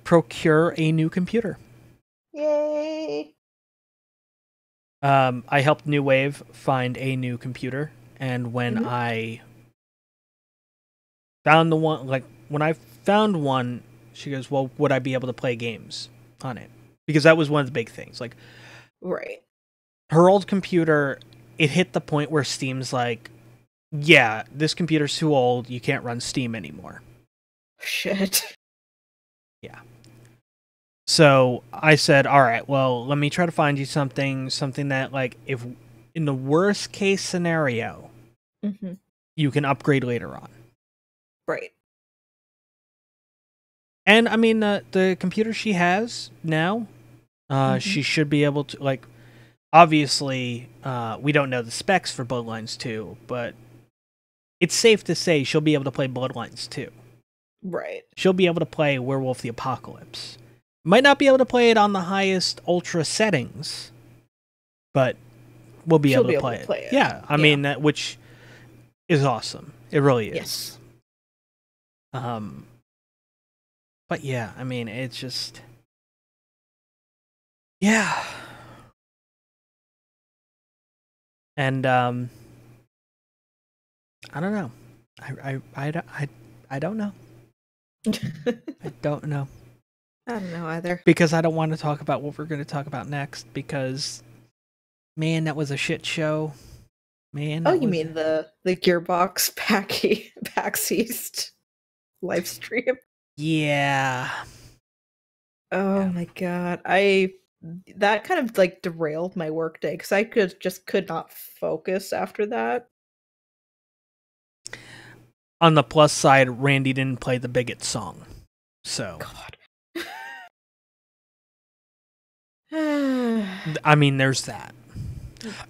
Procure a new computer. Yay! I helped New Wave find a new computer, and when I found the one, like, when I found one, she goes, well, would I be able to play games on it? Because that was one of the big things. Like, right. Her old computer, it hit the point where Steam's like, yeah, this computer's too old, you can't run Steam anymore. Shit. Yeah. So I said, all right, well, let me try to find you something that, like, if in the worst case scenario, you can upgrade later on. Right. And I mean, the computer she has now, she should be able to, like, obviously, we don't know the specs for Bloodlines 2, but it's safe to say she'll be able to play Bloodlines 2. Right. She'll be able to play Werewolf the Apocalypse. Might not be able to play it on the highest ultra settings, but we'll be able to play it. Yeah, I mean, that, which is awesome. It really is. Yes. But yeah, I mean, it's just, yeah. And I don't know. I don't know. I don't know. I don't know either. Because I don't want to talk about what we're going to talk about next, because, man, that was a shit show. Man. Oh, you mean the Gearbox PAX East live stream? Yeah. Oh my god. That kind of, like, derailed my workday, because I could not focus after that. On the plus side, Randy didn't play the Bigot song. So. God. I mean, there's that.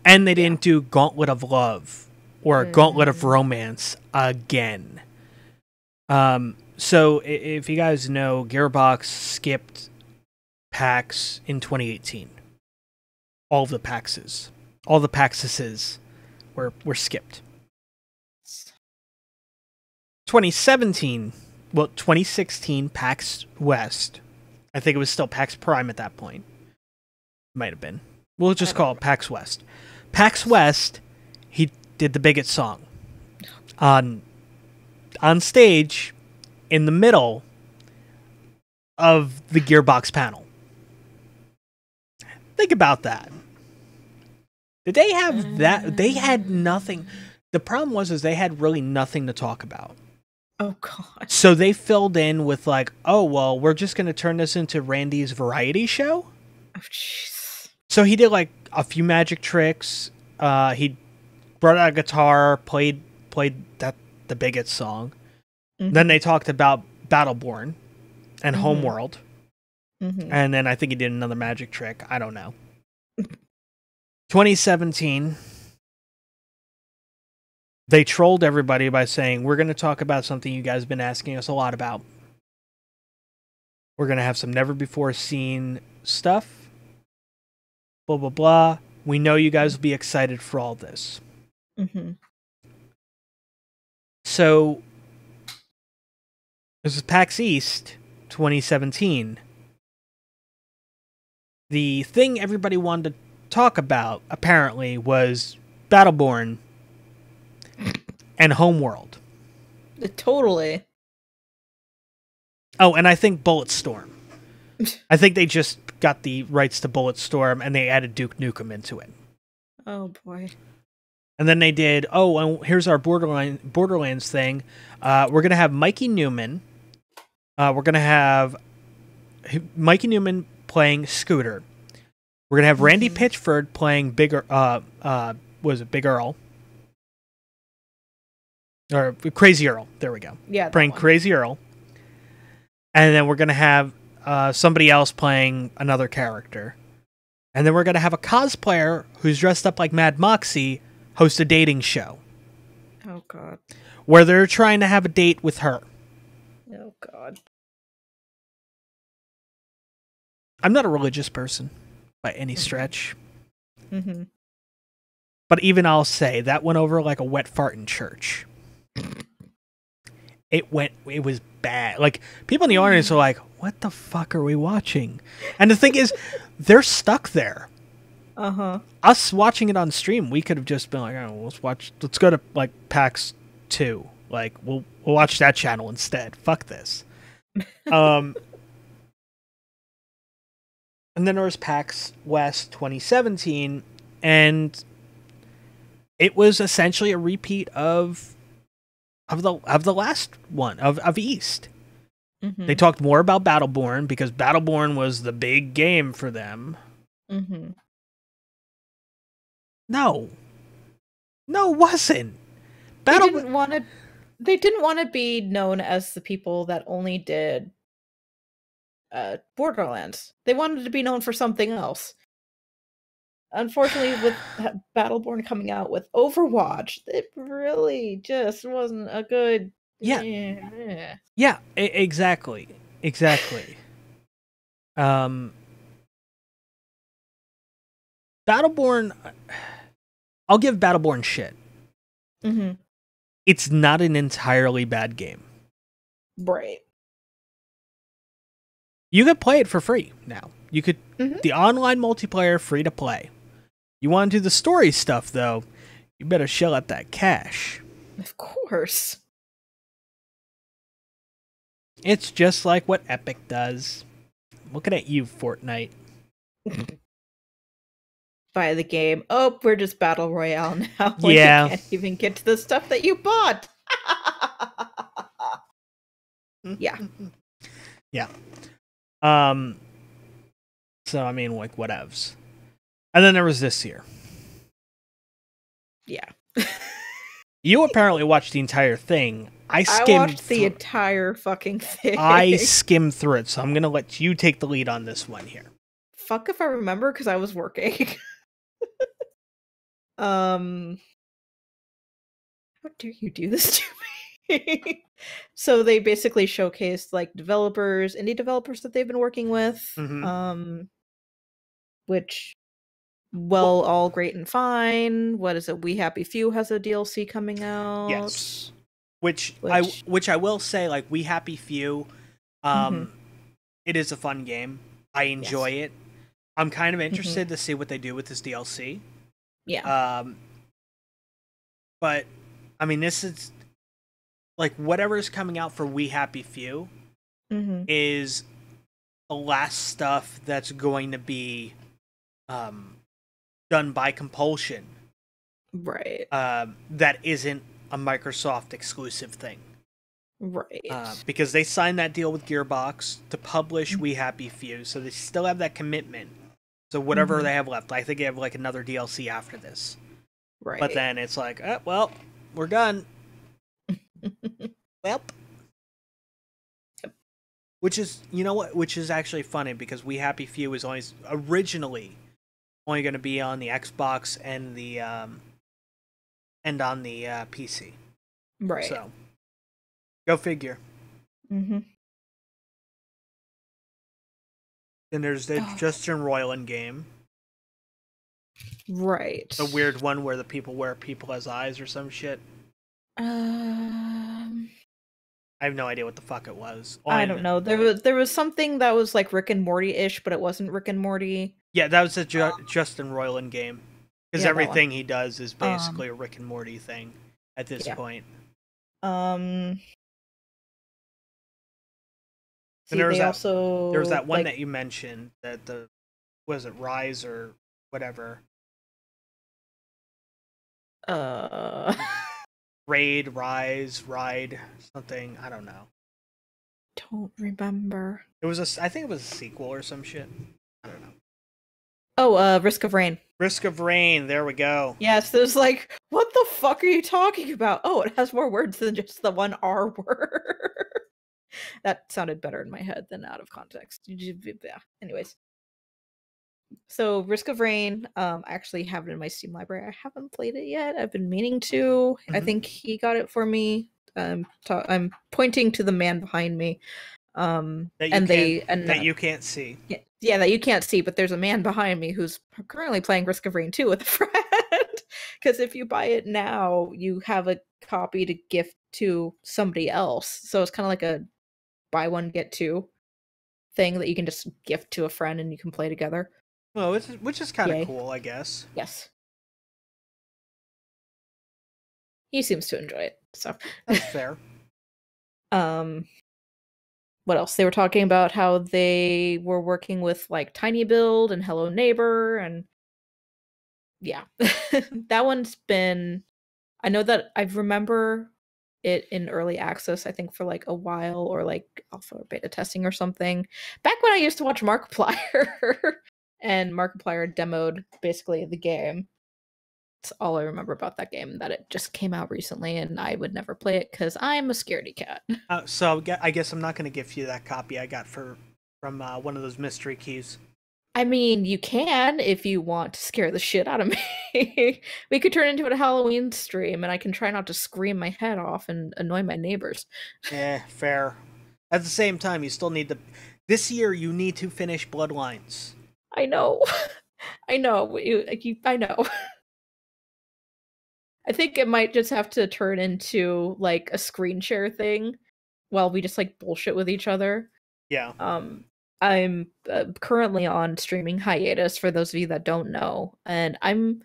And they didn't do Gauntlet of Love or Gauntlet of Romance again. So if you guys know, Gearbox skipped PAX in 2018. All of the PAXes. All the PAXes were skipped. 2017 well, 2016 PAX West. I think it was still PAX Prime at that point. Might have been. We'll just call it PAX West. PAX West, he did the Bigot song. On stage, in the middle of the Gearbox panel. Think about that. Did they have that? They had nothing. The problem was they had really nothing to talk about. Oh, God. So they filled in with like, oh, well, we're just going to turn this into Randy's variety show. Oh, jeez. So he did like a few magic tricks. He brought out a guitar, played the Bigot song. Mm-hmm. Then they talked about Battleborn and Homeworld. Mm-hmm. And then I think he did another magic trick. I don't know. 2017, they trolled everybody by saying, we're going to talk about something you guys have been asking us a lot about. We're going to have some never-before-seen stuff. Blah, blah, blah. We know you guys will be excited for all this. Mm-hmm. So, this is PAX East 2017. The thing everybody wanted to talk about, apparently, was Battleborn and Homeworld. Totally. Oh, and I think Bulletstorm. I think they just got the rights to Bulletstorm and they added Duke Nukem into it. Oh, boy. And then they did, and here's our Borderlands thing. We're going to have Mikey Newman. We're going to have Mikey Newman playing Scooter. We're going to have Randy Pitchford playing Big Earl? Or Crazy Earl. There we go. Yeah. Playing Crazy Earl. And then we're going to have somebody else playing another character. And then we're going to have a cosplayer who's dressed up like Mad Moxie host a dating show. Oh, God. Where they're trying to have a date with her. Oh, God. I'm not a religious person by any stretch. Mm-hmm. But even I'll say, that went over like a wet fart in church. It was bad. Like, people in the audience are like, what the fuck are we watching? And the thing is, they're stuck there. Uh-huh. Us watching it on stream, we could have just been like, oh, let's go to like PAX 2. Like, we'll watch that channel instead. Fuck this. And then there was PAX West 2017, and it was essentially a repeat of the last one of East. Mm-hmm. They talked more about Battleborn because Battleborn was the big game for them. Mm-hmm. No, it wasn't. They didn't want to be known as the people that only did Borderlands. They wanted to be known for something else. Unfortunately, with Battleborn coming out with Overwatch, it really just wasn't a good... Yeah, exactly. Battleborn... I'll give Battleborn shit. Mm-hmm. It's not an entirely bad game. Right. You could play it for free now. You could... Mm-hmm. The online multiplayer, free to play. You want to do the story stuff, though, you better shell out that cash. Of course. It's just like what Epic does. Looking at you, Fortnite. Buy the game. Oh, we're just Battle Royale now. Yeah. You can't even get to the stuff that you bought. Yeah. Yeah. So, I mean, like, whatevs. And then there was this year. Yeah. You apparently watched the entire thing. I watched the entire fucking thing. I skimmed through it, so I'm going to let you take the lead on this one here. Fuck if I remember, because I was working. How dare you do this to me? So they basically showcased like indie developers that they've been working with. Mm-hmm. Which, well, all great and fine. What is it? We Happy Few has a DLC coming out. Yes. Which I will say, like, We Happy Few, it is a fun game. I enjoy it. I'm kind of interested to see what they do with this DLC. Yeah. But I mean, this is like whatever is coming out for We Happy Few is the last stuff that's going to be done by compulsion. Right. That isn't a Microsoft exclusive thing. Right. Because they signed that deal with Gearbox to publish We Happy Few, so they still have that commitment. So whatever they have left, I think they have like another DLC after this. Right. But then it's like, well, we're done. Well. Which is, you know what? Which is actually funny because We Happy Few is always originally only going to be on the Xbox and the and on the PC. Right. So, go figure. And there's the Justin Roiland game. Right. The weird one where the people wear people as eyes or some shit. I have no idea what the fuck it was. I don't know. There was something that was like Rick and Morty-ish, but it wasn't Rick and Morty. Yeah, that was a Justin Roiland game. Because everything he does is basically a Rick and Morty thing at this point. And there was that one that you mentioned that was it Rise or whatever? Raid, Rise, Ride, something. I don't know. Don't remember. I think it was a sequel or some shit. I don't know. Oh, Risk of Rain. Risk of Rain. There we go. Yes, there's like, what the fuck are you talking about? Oh, it has more words than just the one R word. That sounded better in my head than out of context. Yeah. Anyways. So Risk of Rain, I actually have it in my Steam library. I haven't played it yet. I've been meaning to. I think he got it for me. I'm pointing to the man behind me. That you can't see. Yeah, that you can't see, but there's a man behind me who's currently playing Risk of Rain 2 with a friend. Because if you buy it now, you have a copy to gift to somebody else. So it's kind of like a buy one, get two thing that you can just gift to a friend and you can play together. Well, which is kind of cool, I guess. Yes. He seems to enjoy it, so. That's fair. What else? They were talking about how they were working with, like, Tiny Build and Hello Neighbor, and yeah. That one's been... I know that I remember it in early access, I think, for, like, a while, or, like, alpha or beta testing or something. Back when I used to watch Markiplier, and Markiplier demoed, basically, the game. That's all I remember about that game, that it just came out recently, and I would never play it, because I'm a scaredy cat. So I guess I'm not going to give you that copy I got from one of those mystery keys. I mean, you can if you want to scare the shit out of me. We could turn into a Halloween stream, and I can try not to scream my head off and annoy my neighbors. Fair. At the same time, you still need this year, you need to finish Bloodlines. I know. I know. I know. I think it might just have to turn into, like, a screen share thing while we just, like, bullshit with each other. Yeah. I'm currently on streaming hiatus, for those of you that don't know, and I'm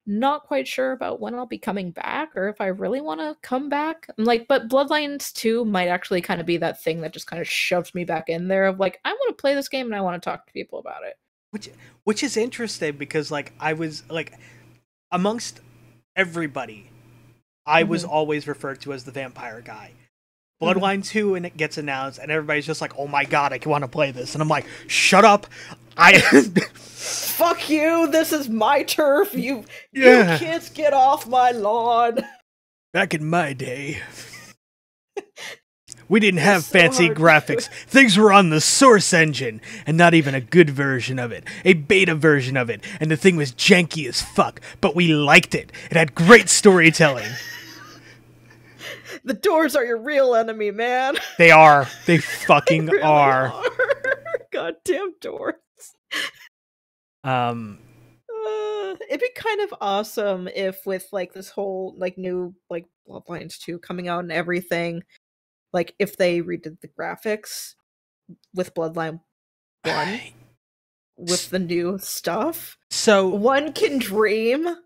not quite sure about when I'll be coming back, or if I really want to come back. I'm like, but Bloodlines 2 might actually kind of be that thing that just kind of shoves me back in there of, like, I want to play this game and I want to talk to people about it. Which is interesting, because, like, I was, like, amongst everybody, I was always referred to as the vampire guy. Bloodline 2 and it gets announced, and everybody's just like, oh my god, I want to play this. And I'm like, shut up. Fuck you, this is my turf. You kids get off my lawn. Back in my day, we didn't have fancy graphics. Things were on the Source engine, and not even a good version of it. A beta version of it, and the thing was janky as fuck, but we liked it. It had great storytelling. The doors are your real enemy, man. They are. They fucking really are. Goddamn doors. it'd be kind of awesome if with like this whole like new like Bloodlines 2 coming out and everything, like if they redid the graphics with Bloodline 1 with the new stuff. So one can dream.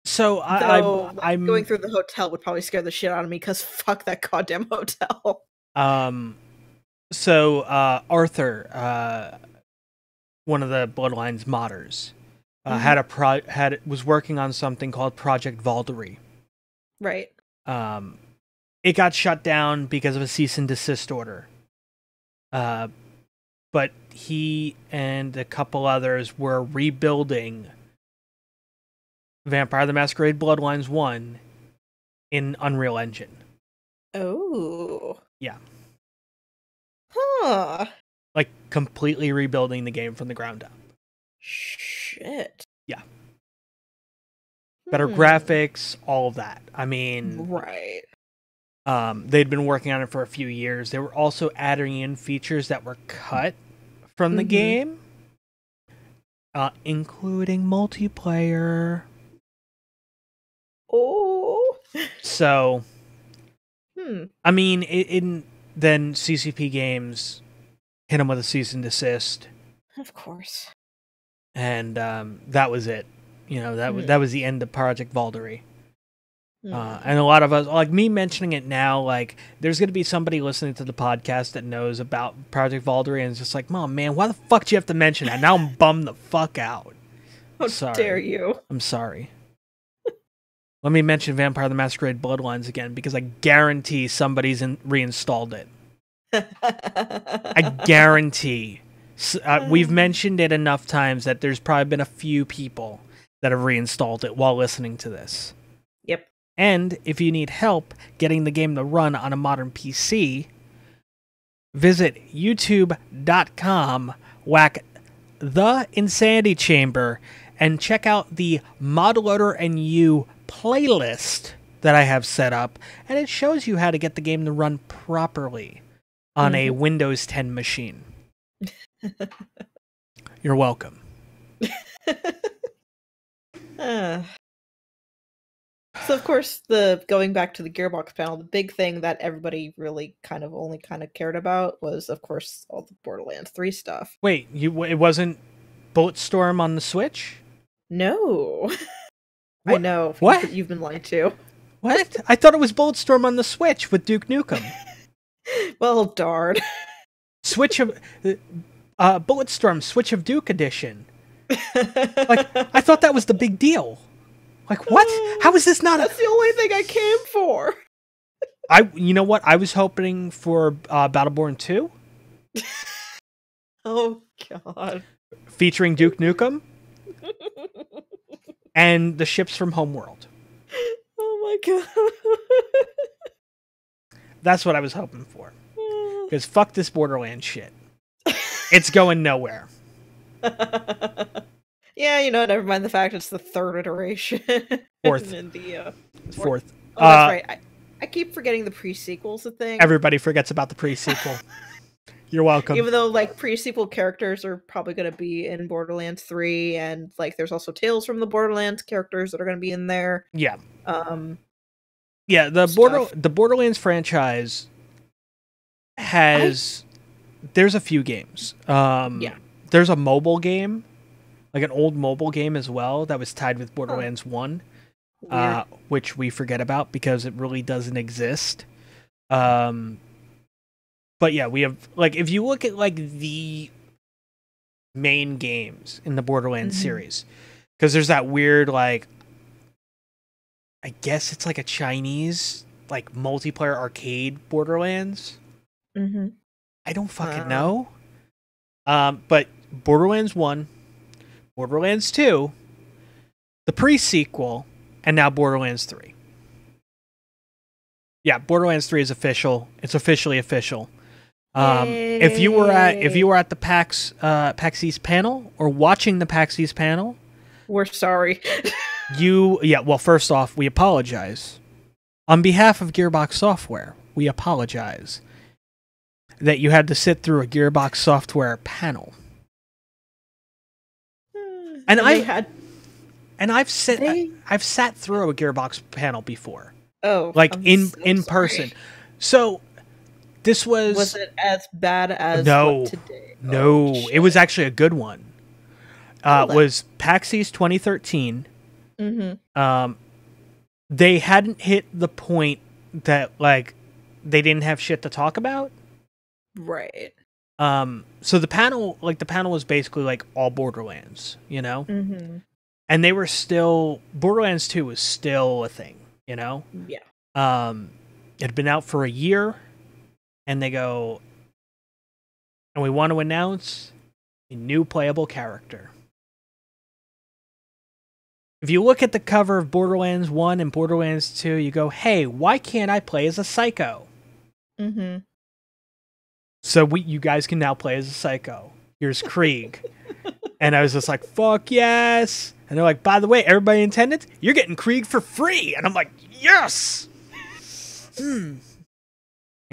So I'm going through the hotel would probably scare the shit out of me because fuck that goddamn hotel. So Arthur, one of the Bloodlines modders, was working on something called Project Valkyrie. Right. It got shut down because of a cease and desist order. But he and a couple others were rebuilding Vampire the Masquerade Bloodlines 1 in Unreal Engine. Oh. Yeah. Huh. Like, completely rebuilding the game from the ground up. Shit. Yeah. Better graphics, all of that. I mean... Right. They'd been working on it for a few years. They were also adding in features that were cut from the game. Including multiplayer. Oh. So... I mean, then CCP Games hit them with a cease and desist. Of course. And that was it. You know, that was the end of Project Valkyrie. And a lot of us, like me mentioning it now, like there's going to be somebody listening to the podcast that knows about Project Valkyrie and it's just like, Mom, man, why the fuck do you have to mention that? Now I'm bummed the fuck out. How dare you? I'm sorry. Let me mention Vampire the Masquerade Bloodlines again, because I guarantee somebody's reinstalled it. I guarantee. We've mentioned it enough times that there's probably been a few people that have reinstalled it while listening to this. Yep. And if you need help getting the game to run on a modern PC, visit youtube.com, whack the Insanity Chamber, and check out the ModLoader and You playlist that I have set up, and it shows you how to get the game to run properly on a Windows 10 machine. You're welcome. So of course, going back to the Gearbox panel, the big thing that everybody really only cared about was, of course, all the Borderlands 3 stuff. Wait, it wasn't Bulletstorm on the Switch? No. What? I know. What? You've been lied to. What? I thought it was Bulletstorm on the Switch with Duke Nukem. Well, darn. Bulletstorm Switch of Duke edition. Like, I thought that was the big deal. Like, what? How is this not? That's the only thing I came for. You know what? I was hoping for Battleborn 2. Oh God. Featuring Duke Nukem. And the ships from Homeworld. Oh my God. That's what I was hoping for. Because fuck this Borderlands shit. It's going nowhere. Yeah, never mind the fact it's the third iteration. Fourth. Fourth. Oh, that's right. I keep forgetting the pre-sequel's a thing. Everybody forgets about the pre-sequel. You're welcome. Even though, like, pre-sequel characters are probably going to be in Borderlands 3, and, like, there's also Tales from the Borderlands characters that are going to be in there. Yeah. Yeah, the Borderlands franchise has... There's a few games. Yeah. There's a mobile game, like an old mobile game as well, that was tied with Borderlands 1, which we forget about because it really doesn't exist. But yeah, we have, like, if you look at, like, the main games in the Borderlands series, because there's that weird, like, I guess it's like a Chinese, like, multiplayer arcade Borderlands. I don't fucking know. But Borderlands 1, Borderlands 2, the pre-sequel, and now Borderlands 3. Yeah, Borderlands 3 is official. It's officially official. If you were at the PAX East panel or watching the PAX East panel, we're sorry. Well, first off, we apologize. On behalf of Gearbox Software, we apologize that you had to sit through a Gearbox Software panel. And I had And I've sat through a Gearbox panel before. Oh, like I'm in so person. So this was it as bad as no, what today? no, Oh, it was actually a good one. It was PAX East 2013. Mm-hmm. They hadn't hit the point that like they didn't have shit to talk about. Right. So the panel was basically like all Borderlands, you know? Mm-hmm. And they were still Borderlands 2 was still a thing, you know? Yeah. It had been out for a year, and they go, and we want to announce a new playable character. If you look at the cover of Borderlands 1 and Borderlands 2, you go, hey, why can't I play as a psycho? Mm-hmm. So you guys can now play as a psycho. Here's Krieg. And I was just like, fuck yes. And they're like, by the way, everybody in attendance, you're getting Krieg for free. And I'm like, yes. And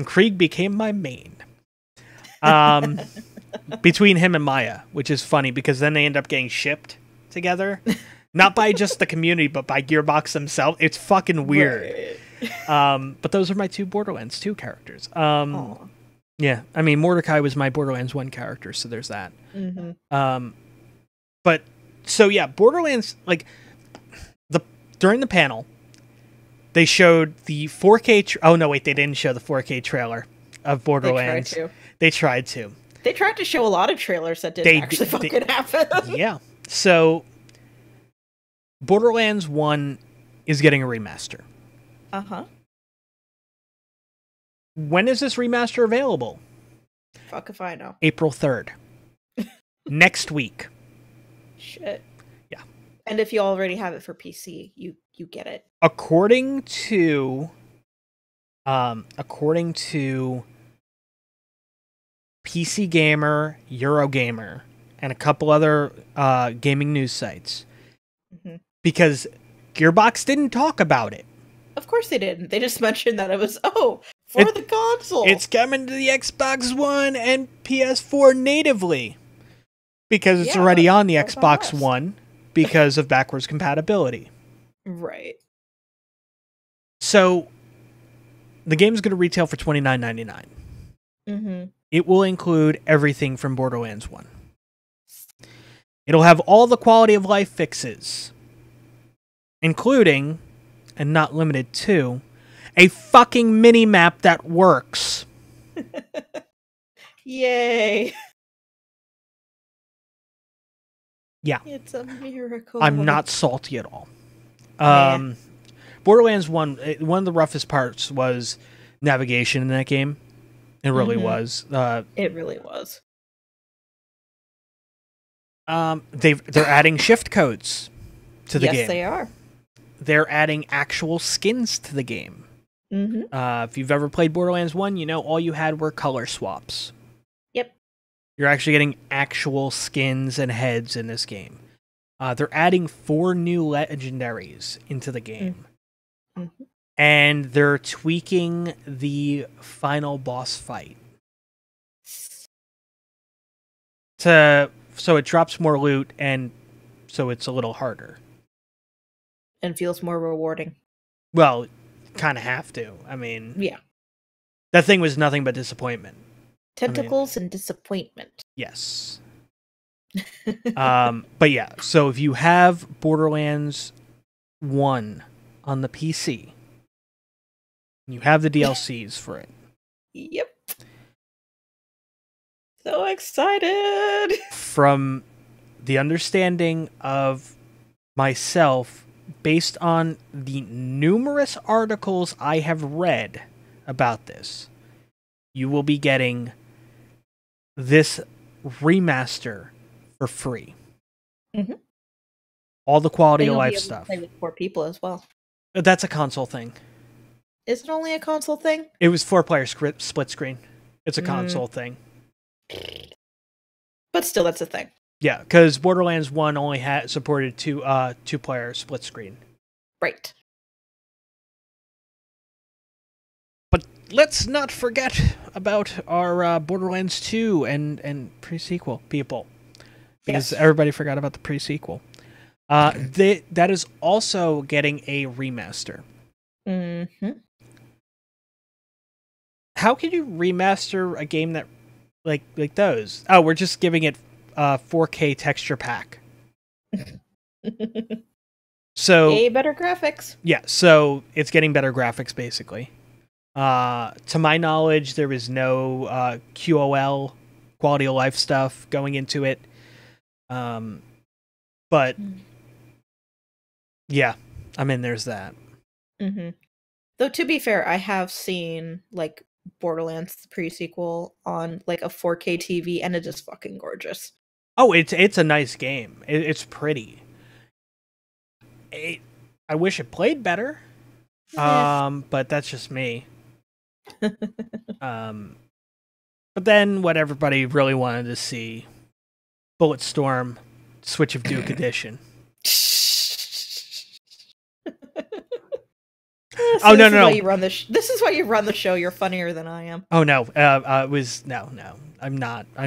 Krieg became my main. Between him and Maya, which is funny because then they end up getting shipped together. Not by just the community, but by Gearbox themselves. It's fucking weird. Right. But those are my two Borderlands 2 characters. Yeah, I mean, Mordecai was my Borderlands 1 character, so there's that. Mm-hmm. But, so yeah, Borderlands, like, during the panel, they showed the 4K... oh, no, wait, they didn't show the 4K trailer of Borderlands. They tried to. They tried to show a lot of trailers that didn't actually fucking happen. Yeah. So, Borderlands 1 is getting a remaster. Uh-huh. When is this remaster available? Fuck if I know. April 3rd. Next week. Shit. Yeah. And if you already have it for PC, you get it. According to PC Gamer, Eurogamer, and a couple other gaming news sites, because Gearbox didn't talk about it. Of course they didn't. They just mentioned that it was, for the console. It's coming to the Xbox One and PS4 natively. Because it's already on the Xbox One because of backwards compatibility. Right. So, the game's going to retail for $29.99. Mm-hmm. It will include everything from Borderlands 1. It'll have all the quality of life fixes, including, and not limited to, a fucking mini-map that works. Yay. Yeah. It's a miracle. I'm not salty at all. Borderlands 1, one of the roughest parts was navigation in that game. It really was. It really was. They're adding shift codes to the game. Yes, they are. They're adding actual skins to the game. Mm-hmm. If you've ever played Borderlands 1, you know all you had were color swaps. Yep. You're actually getting actual skins and heads in this game. They're adding 4 new legendaries into the game. Mm-hmm. And they're tweaking the final boss fight. So it drops more loot, and so it's a little harder. And feels more rewarding. Well, kind of have to. I mean... yeah. That thing was nothing but disappointment. Tentacles and disappointment. Yes. But yeah, so if you have Borderlands 1 on the PC, you have the DLCs for it. Yep. So excited! From the understanding of myself, based on the numerous articles I have read about this, you will be getting this remaster for free. Mm-hmm. All the quality of life stuff. Play with 4 people as well. That's a console thing. Is it only a console thing? It was 4-player split screen. It's a console thing. But still, that's a thing. Yeah, because Borderlands 1 only supported 2-player split screen. Right. But let's not forget about our Borderlands 2 and pre-sequel people. Because everybody forgot about the pre-sequel. That is also getting a remaster. Mm-hmm. How can you remaster a game that like those? Oh, we're just giving it 4K texture pack. So Yay, better graphics. yeah, so it's getting better graphics basically. To my knowledge, there was no QOL, quality of life stuff going into it. But yeah, I mean, there's that. Mm-hmm. Though to be fair, I have seen like Borderlands the pre-sequel on like a 4K TV, and it is fucking gorgeous. Oh, it's a nice game. It's pretty. I wish it played better. But that's just me. But then what everybody really wanted to see, Bulletstorm, Switch of Duke edition. Oh no! This is why you run the show. You're funnier than I am. Oh no! It was no. I'm not. I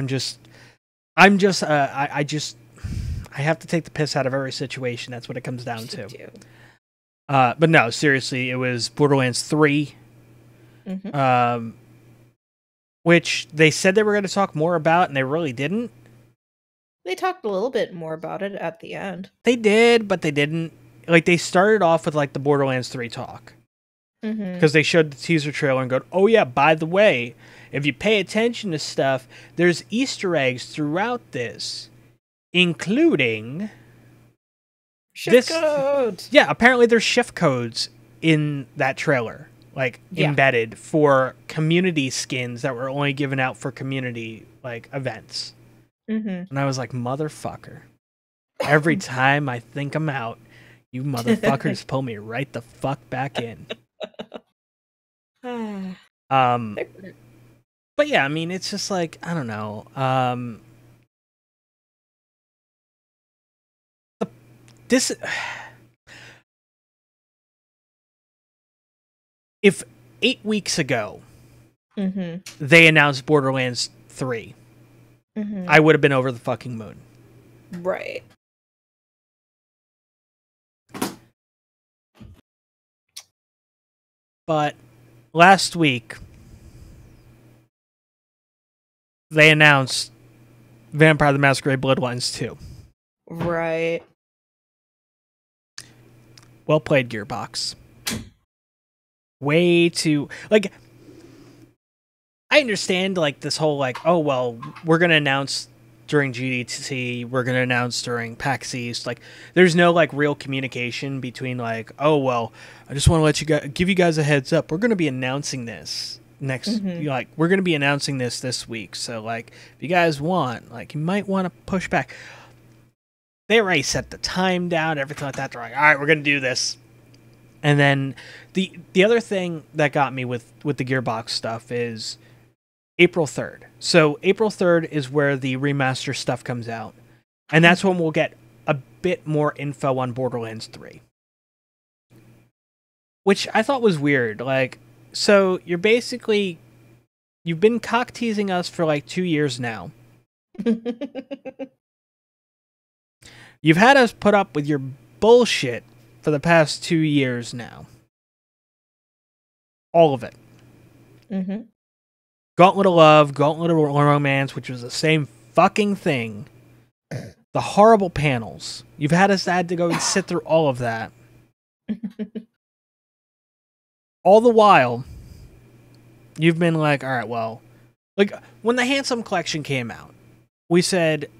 have to take the piss out of every situation. That's what it comes down to. But no, seriously, it was Borderlands 3. Mm-hmm. Which they said they were going to talk more about, and they really didn't. They talked a little bit more about it at the end. They did, but they didn't. Like, they started off with, like, the Borderlands 3 talk. Because they showed the teaser trailer and go, oh yeah, by the way, if you pay attention to stuff, there's Easter eggs throughout this, including shift codes. Yeah, apparently there's shift codes in that trailer, like embedded for community skins that were only given out for community like events. And I was like, motherfucker! Every time I think I'm out, you motherfuckers pull me right the fuck back in. But yeah, I mean, it's just like, I don't know. If 8 weeks ago they announced Borderlands 3, I would have been over the fucking moon. Right. But last week, they announced Vampire the Masquerade Bloodlines 2. Right. Well played, Gearbox. Way too... Like, I understand, like, this whole, like, oh, well, we're going to announce during GDC, we're going to announce during PAX East. Like, there's no, like, real communication between, like, oh, well, I just want to let you guys, give you guys a heads up. We're going to be announcing this next, like, we're going to be announcing this week. So, like, if you guys want, like, you might want to push back. They already set the time down, everything like that. They're like, all right, we're going to do this. And then the other thing that got me with the Gearbox stuff is April 3rd. So April 3rd is where the remaster stuff comes out. And that's when we'll get a bit more info on Borderlands 3. Which I thought was weird. Like, so you've been cock teasing us for like 2 years now. You've had us put up with your bullshit for the past 2 years now. All of it. Gauntlet of Love, Gauntlet of Romance, which was the same fucking thing. The horrible panels. You've had to go and sit through all of that. All the while, you've been like, all right, well, like when the Handsome Collection came out, we said,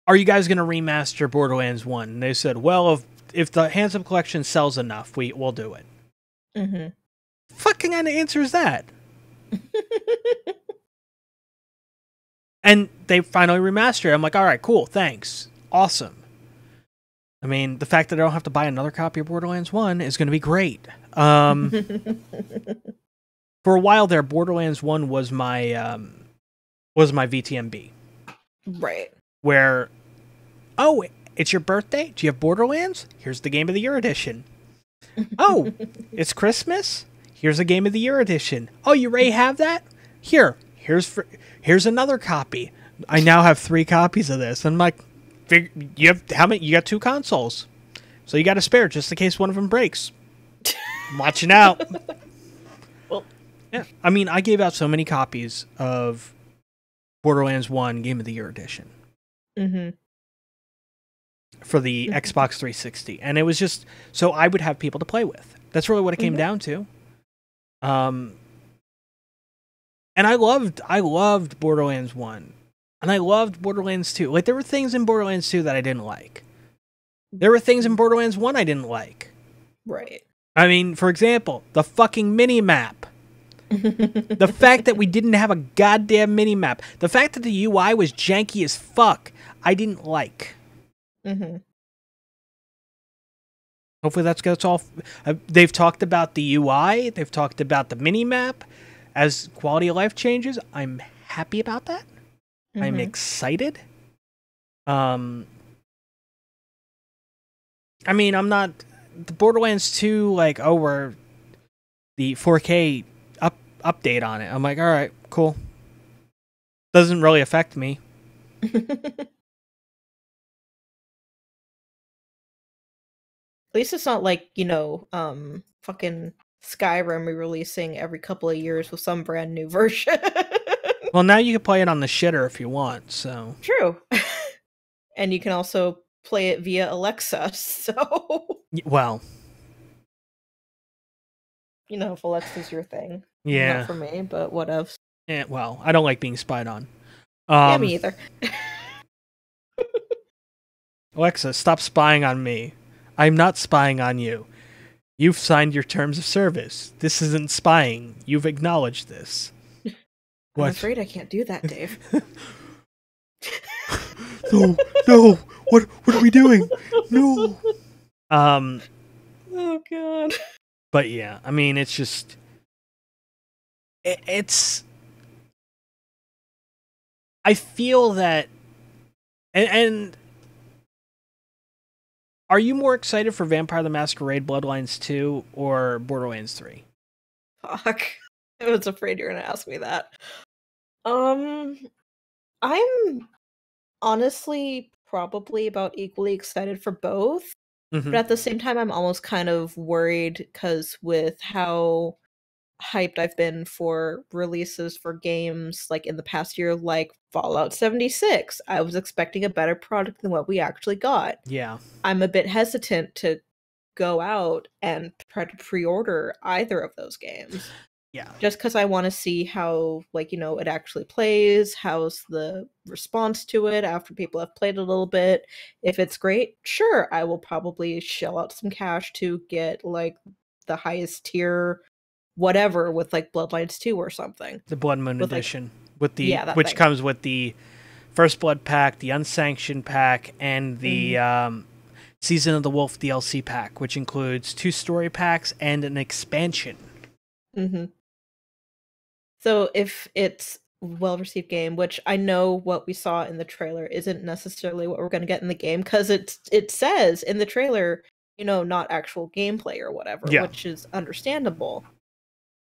are you guys going to remaster Borderlands 1? And they said, well, if the Handsome Collection sells enough, we'll do it. Fucking kind of answer is that? And they finally remastered it. I'm like, all right, cool, thanks. Awesome. I mean, the fact that I don't have to buy another copy of Borderlands 1 is going to be great. For a while there, Borderlands 1 was my VTMB. Right. Where, oh, it's your birthday? Do you have Borderlands? Here's the Game of the Year edition. Oh, it's Christmas? Here's a Game of the Year edition. Oh, you already have that? Here's another copy. I now have 3 copies of this. I'm like, You have how many? You got 2 consoles, so you got a spare just in case one of them breaks. I'm watching out. Well, yeah. I mean, I gave out so many copies of Borderlands 1 Game of the Year Edition for the Xbox 360, and it was just so I would have people to play with. That's really what it came down to. And I loved Borderlands 1. And I loved Borderlands 2. Like, there were things in Borderlands 2 that I didn't like. There were things in Borderlands 1 I didn't like. Right. I mean, for example, the fucking mini-map. The fact that we didn't have a goddamn mini-map. The fact that the UI was janky as fuck, I didn't like. Hopefully that's all. They've talked about the UI. They've talked about the mini-map. As quality of life changes, I'm happy about that. I'm excited. I mean, I'm not the Borderlands 2 like, oh, we're the 4K update on it. I'm like, all right, cool. Doesn't really affect me. At least it's not like, fucking Skyrim re-releasing every couple of years with some brand new version. Well, now you can play it on the shitter if you want, so. True. And you can also play it via Alexa, so. Well. If Alexa's your thing. Yeah. Not for me, but whatevs. Yeah, well, I don't like being spied on. Yeah, me either. Alexa, stop spying on me. I'm not spying on you. You've signed your terms of service. This isn't spying. You've acknowledged this. I'm afraid I can't do that, Dave. No. What are we doing? No. Oh god. But yeah, I mean, it's just it's I feel that and are you more excited for Vampire the Masquerade Bloodlines 2 or Borderlands 3? Fuck. I was afraid you were gonna ask me that. I'm honestly probably about equally excited for both. But at the same time, I'm almost kind of worried because with how hyped I've been for releases for games like in the past year, like Fallout 76, I was expecting a better product than what we actually got. Yeah. I'm a bit hesitant to go out and try to pre-order either of those games. Yeah. Just because I want to see how, it actually plays, how's the response to it after people have played a little bit. If it's great, sure, I will probably shell out some cash to get, the highest tier whatever with, Bloodlines 2 or something. The Blood Moon Edition. Which thing. Comes with the First Blood pack, the Unsanctioned pack, and the Season of the Wolf DLC pack, which includes 2 story packs and an expansion. So if it's a well-received game, which I know what we saw in the trailer isn't necessarily what we're going to get in the game, because it says in the trailer, not actual gameplay or whatever, which is understandable.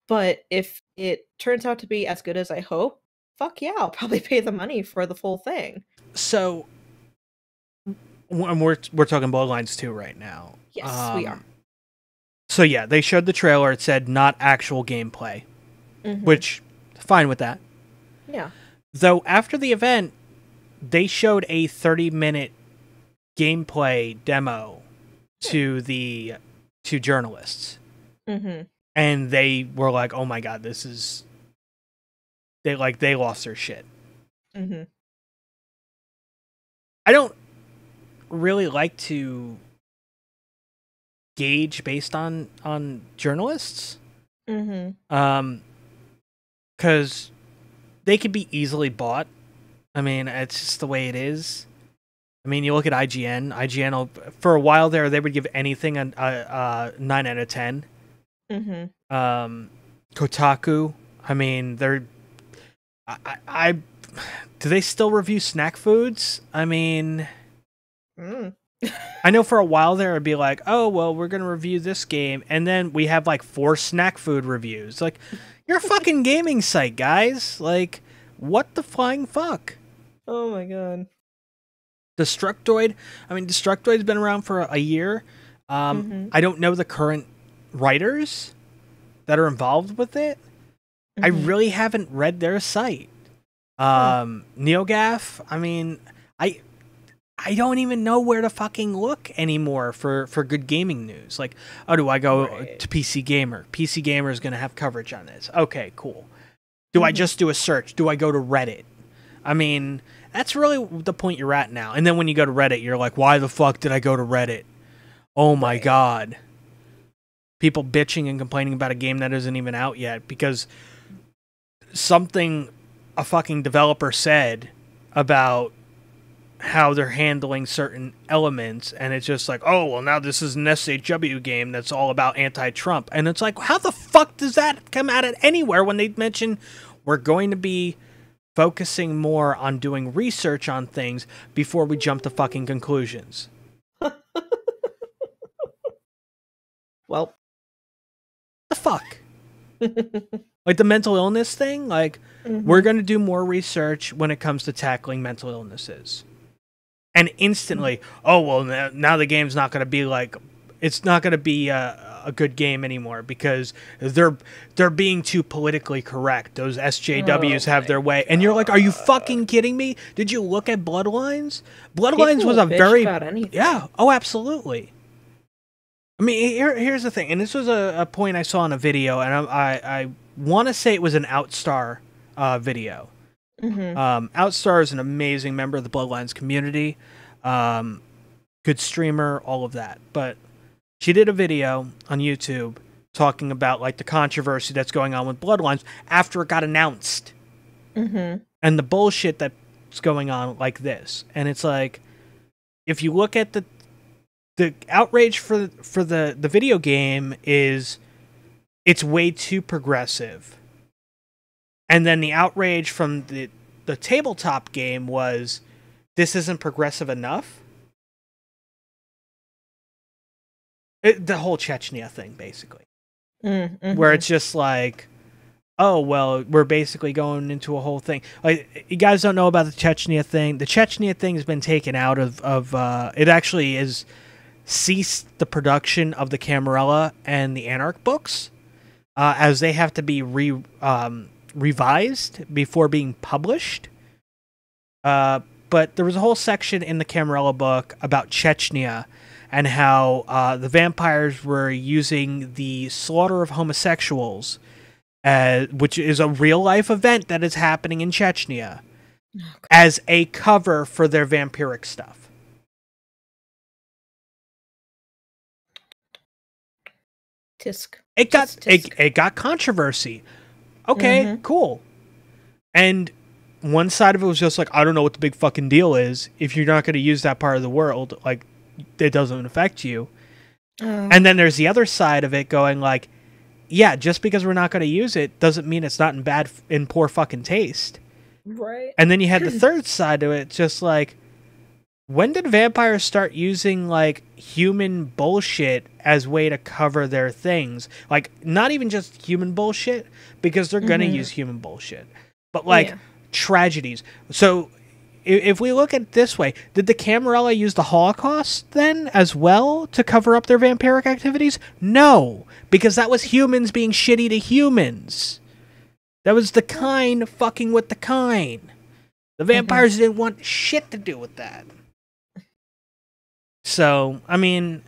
But if it turns out to be as good as I hope, fuck yeah, I'll probably pay the money for the full thing. So, we're talking Bloodlines 2 right now. Yes, we are. So yeah, they showed the trailer. It said not actual gameplay, which fine with that. Yeah. Though after the event, they showed a 30-minute gameplay demo to journalists, and they were like, "Oh my god, this is." They lost their shit. I don't really like to gauge based on journalists, because they could be easily bought. I mean, it's just the way it is. I mean, you look at IGN. IGN, for a while there, they would give anything a 9 out of 10. Kotaku, I mean, they're. Do they still review snack foods? I mean, I know for a while there it'd be like, oh, well, we're going to review this game. And then we have 4 snack food reviews. Like, you're a fucking gaming site, guys. Like, what the flying fuck? Oh my god. Destructoid, I mean, Destructoid's been around for a year. I don't know the current writers that are involved with it. I really haven't read their site. NeoGAF, I mean, I don't even know where to fucking look anymore for good gaming news. Like, oh, do I go to PC Gamer? PC Gamer is going to have coverage on this. Okay, cool. Do I just do a search? Do I go to Reddit? I mean, that's really the point you're at now. And then when you go to Reddit, you're like, why the fuck did I go to Reddit? Oh my God. People bitching and complaining about a game that isn't even out yet because something a fucking developer said about how they're handling certain elements, and it's just like, oh, well, now this is an SHW game that's all about anti-Trump. And it's like, how the fuck does that come out of anywhere when they mention we're going to be focusing more on doing research on things before we jump to fucking conclusions? Well, the fuck? Like the mental illness thing, like we're going to do more research when it comes to tackling mental illnesses. And instantly, oh, well, now the game's not going to be like, it's not going to be a good game anymore because they're being too politically correct. Those SJWs have their way. And you're like, are you fucking kidding me? Did you look at Bloodlines? Bloodlines People was a bitch very, about anything. yeah, oh, absolutely. I mean, here's the thing, and this was a point I saw in a video, and I want to say it was an Outstar video. Outstar is an amazing member of the Bloodlines community, good streamer, all of that. But she did a video on YouTube talking about like the controversy that's going on with Bloodlines after it got announced, and the bullshit that's going on like this. And it's like, if you look at the outrage for the video game is it's way too progressive. And then the outrage from the tabletop game was this isn't progressive enough. The whole Chechnya thing, basically. Where it's just like, oh, well, we're basically going into a whole thing. Like, you guys don't know about the Chechnya thing. The Chechnya thing has been taken out of it actually is ceased the production of the Camarilla and the Anarch books, as they have to be revised before being published. But there was a whole section in the Camarilla book about Chechnya and how the vampires were using the slaughter of homosexuals, which is a real-life event that is happening in Chechnya, as a cover for their vampiric stuff. Tisk. It got controversy. Okay, cool. And one side of it was just like, I don't know what the big fucking deal is. If you're not going to use that part of the world, like, it doesn't affect you. And then there's the other side of it going like, yeah, just because we're not going to use it doesn't mean it's not in poor fucking taste. Right. And then you had the third side of it, just like, when did vampires start using like human bullshit as way to cover their things? Like, not even just human bullshit, because they're gonna use human bullshit, but like tragedies. So if we look at it this way, did the Camarilla use the Holocaust then as well to cover up their vampiric activities? No, because that was humans being shitty to humans. That was the kind fucking with the kind. The vampires didn't want shit to do with that. So, I mean,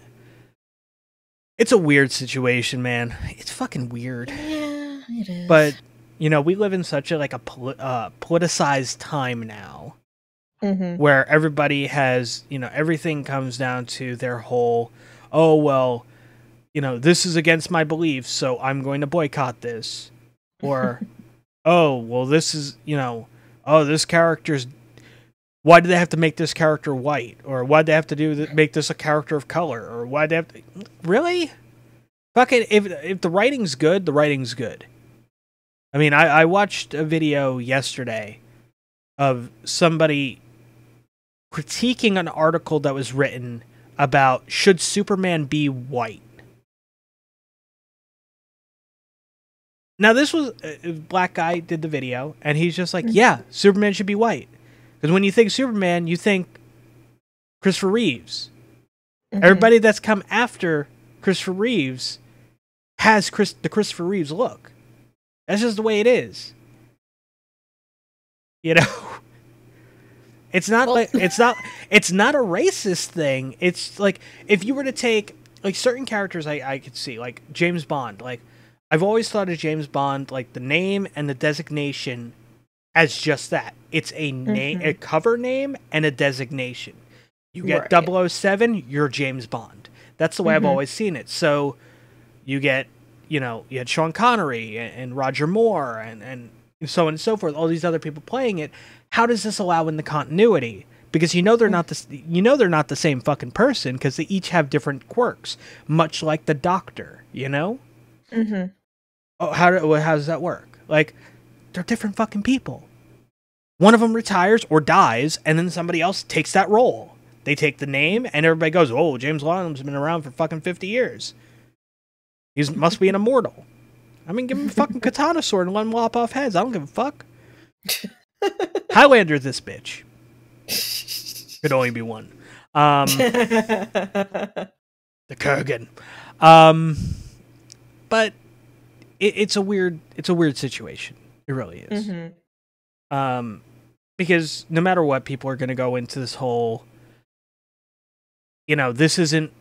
it's a weird situation, man. It's fucking weird. Yeah, it is. But, you know, we live in such a politicized time now, where everybody has, you know, everything comes down to their whole, oh, well, you know, this is against my beliefs, so I'm going to boycott this. Or, oh, well, this is, you know, oh, this character's, why do they have to make this character white? Or why do they have to make this a character of color? Or why do they have to... Really? Fucking, if the writing's good, the writing's good. I mean, I watched a video yesterday of somebody critiquing an article that was written about should Superman be white. Now, this was a black guy did the video, and he's just like, yeah, Superman should be white. Because when you think Superman, you think Christopher Reeves. Mhm. Everybody that's come after Christopher Reeves has the Christopher Reeves look. That's just the way it is. You know, it's not Well- like it's not a racist thing. It's like if you were to take like certain characters, I could see like James Bond. Like I've always thought of James Bond like the name and the designation as just that. It's a name, a cover name, and a designation. You get Right. 007, you're James Bond. That's the way I've always seen it. So you get, you had Sean Connery and Roger Moore and so on and so forth, all these other people playing it. How does this allow in the continuity? Because they're not the same fucking person because they each have different quirks, much like the Doctor, Mhm. Oh, how does that work? Like, they're different fucking people. One of them retires or dies, and then somebody else takes that role. They take the name, and everybody goes, "Oh, James Bond's been around for fucking 50 years. He must be an immortal." I mean, give him a fucking katana sword and let him lop off heads. I don't give a fuck. Highlander, this bitch. Could only be one. The Kurgan. But it's a weird situation. It really is. Mhm. Because no matter what, people are going to go into this whole, this isn't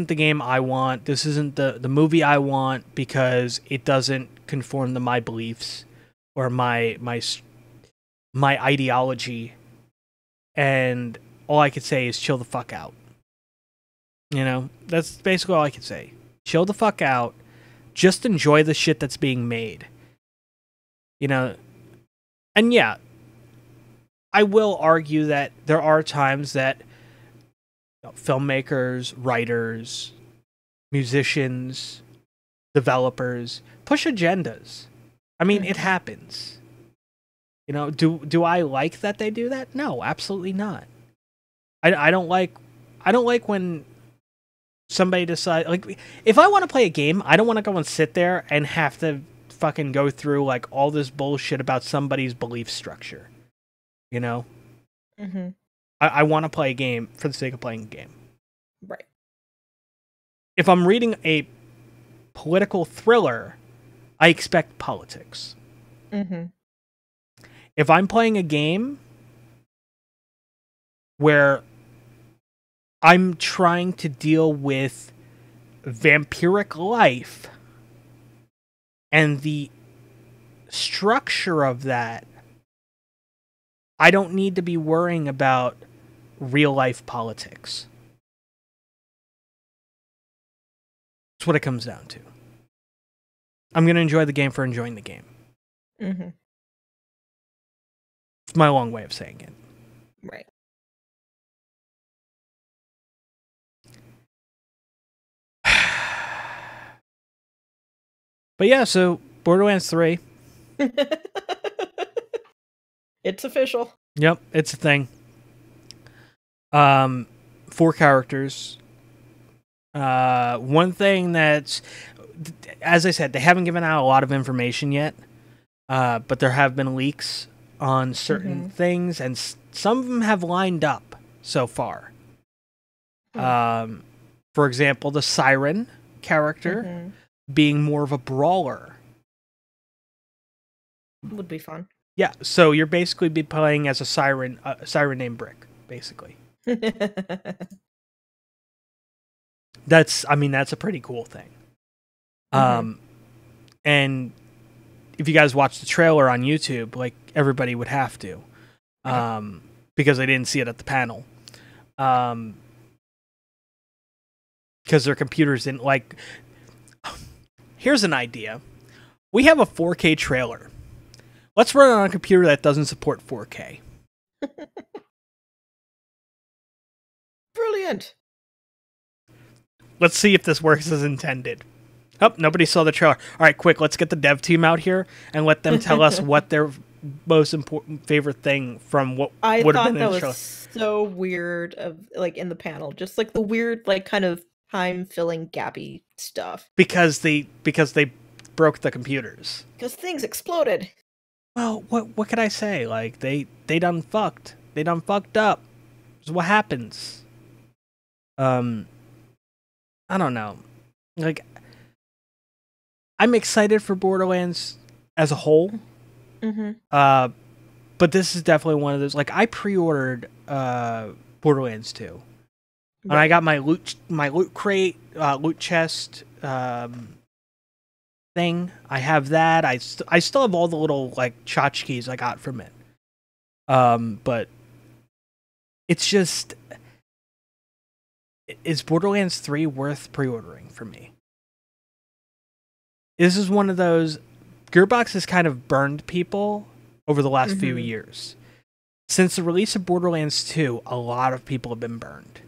the game I want. This isn't the movie I want because it doesn't conform to my beliefs or my ideology. And all I could say is chill the fuck out. That's basically all I could say. Chill the fuck out. Just enjoy the shit that's being made. And yeah, I will argue that there are times that filmmakers, writers, musicians, developers push agendas. I mean, it happens. Do I like that they do that? No, absolutely not. I don't like when somebody decides, like, if I want to play a game, I don't want to go and sit there and have to fucking go through like all this bullshit about somebody's belief structure. Mhm. I want to play a game for the sake of playing a game. Right. If I'm reading a political thriller, I expect politics. Mhm. If I'm playing a game where I'm trying to deal with vampiric life and the structure of that, I don't need to be worrying about real life politics. That's what it comes down to. I'm going to enjoy the game for enjoying the game. Mhm. It's my long way of saying it. Right. But yeah, so Borderlands 3. It's official. Yep, it's a thing. 4 characters. One thing that's, as I said, they haven't given out a lot of information yet, but there have been leaks on certain things, and some of them have lined up so far. For example, the Siren character being more of a brawler. Would be fun. Yeah, so you're basically be playing as a siren named Brick, basically. That's a pretty cool thing. And if you guys watch the trailer on YouTube, like everybody would have to, because they didn't see it at the panel, because their computers didn't like. Here's an idea: we have a 4K trailer. Let's run it on a computer that doesn't support 4K. Brilliant. Let's see if this works as intended. Oh, nobody saw the trailer. All right, quick, let's get the dev team out here and let them tell us what their most important favorite thing from what would have been in the trailer. So weird of like in the panel, just like the weird like kind of time filling gappy stuff. Because they broke the computers. Because things exploded. Well, what could I say? Like they done fucked. They done fucked up. It's what happens. I don't know. Like, I'm excited for Borderlands as a whole. But this is definitely one of those. Like, I pre-ordered Borderlands 2. And I got my loot crate, loot chest thing. I have that. I still have all the little like tchotchkes I got from it. But it's just, is Borderlands 3 worth pre-ordering for me? This is one of those. Gearbox has kind of burned people over the last few years. Since the release of Borderlands 2, a lot of people have been burned.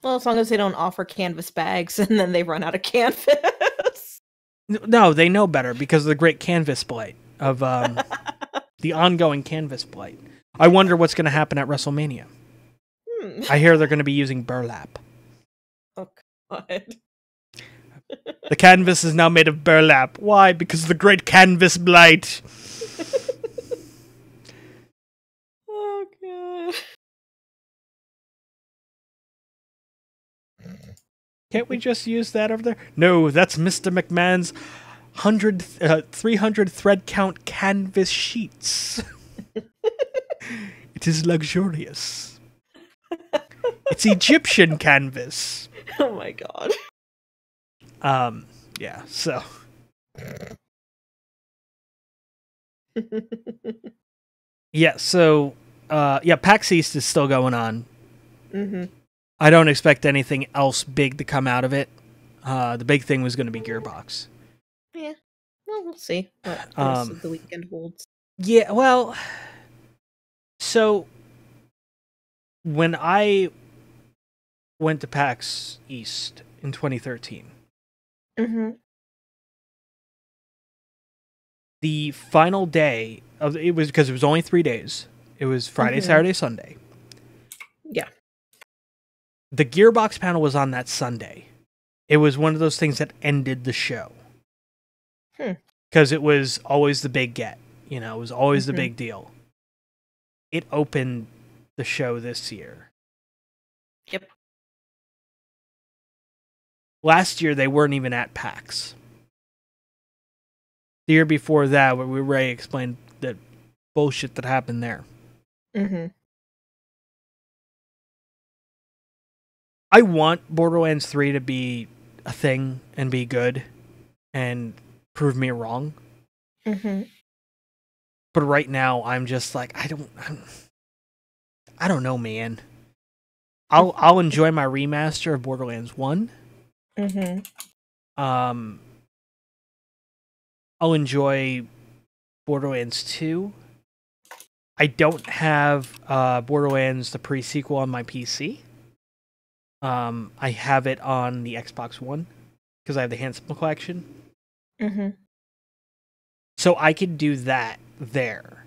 Well, as long as they don't offer canvas bags and then they run out of canvas. No, they know better because of the great canvas blight of the ongoing canvas blight. I wonder what's going to happen at WrestleMania. I hear they're going to be using burlap. Oh, God. The canvas is now made of burlap. Why? Because of the great canvas blight. Oh, God. Can't we just use that over there? No, that's Mr. McMahon's 300 thread count canvas sheets. It is luxurious. It's Egyptian canvas. Oh my god. Yeah, so. Yeah, so, PAX East is still going on. I don't expect anything else big to come out of it. The big thing was going to be Gearbox. Yeah, well, we'll see what the rest of the weekend holds. Yeah, well, so when I went to PAX East in 2013, the final day of it was, because it was only 3 days. It was Friday, Saturday, Sunday. Yeah. The Gearbox panel was on that Sunday. It was one of those things that ended the show. Because it was always the big get. You know, it was always the big deal. It opened the show this year. Yep. Last year, they weren't even at PAX. The year before that, where we already explained that bullshit that happened there. I want Borderlands 3 to be a thing and be good and prove me wrong. But right now, I'm just like, I don't know, man. I'll enjoy my remaster of Borderlands 1. I'll enjoy Borderlands 2. I don't have Borderlands, the pre-sequel, on my PC. I have it on the Xbox One because I have the Handsome Collection. So I could do that there.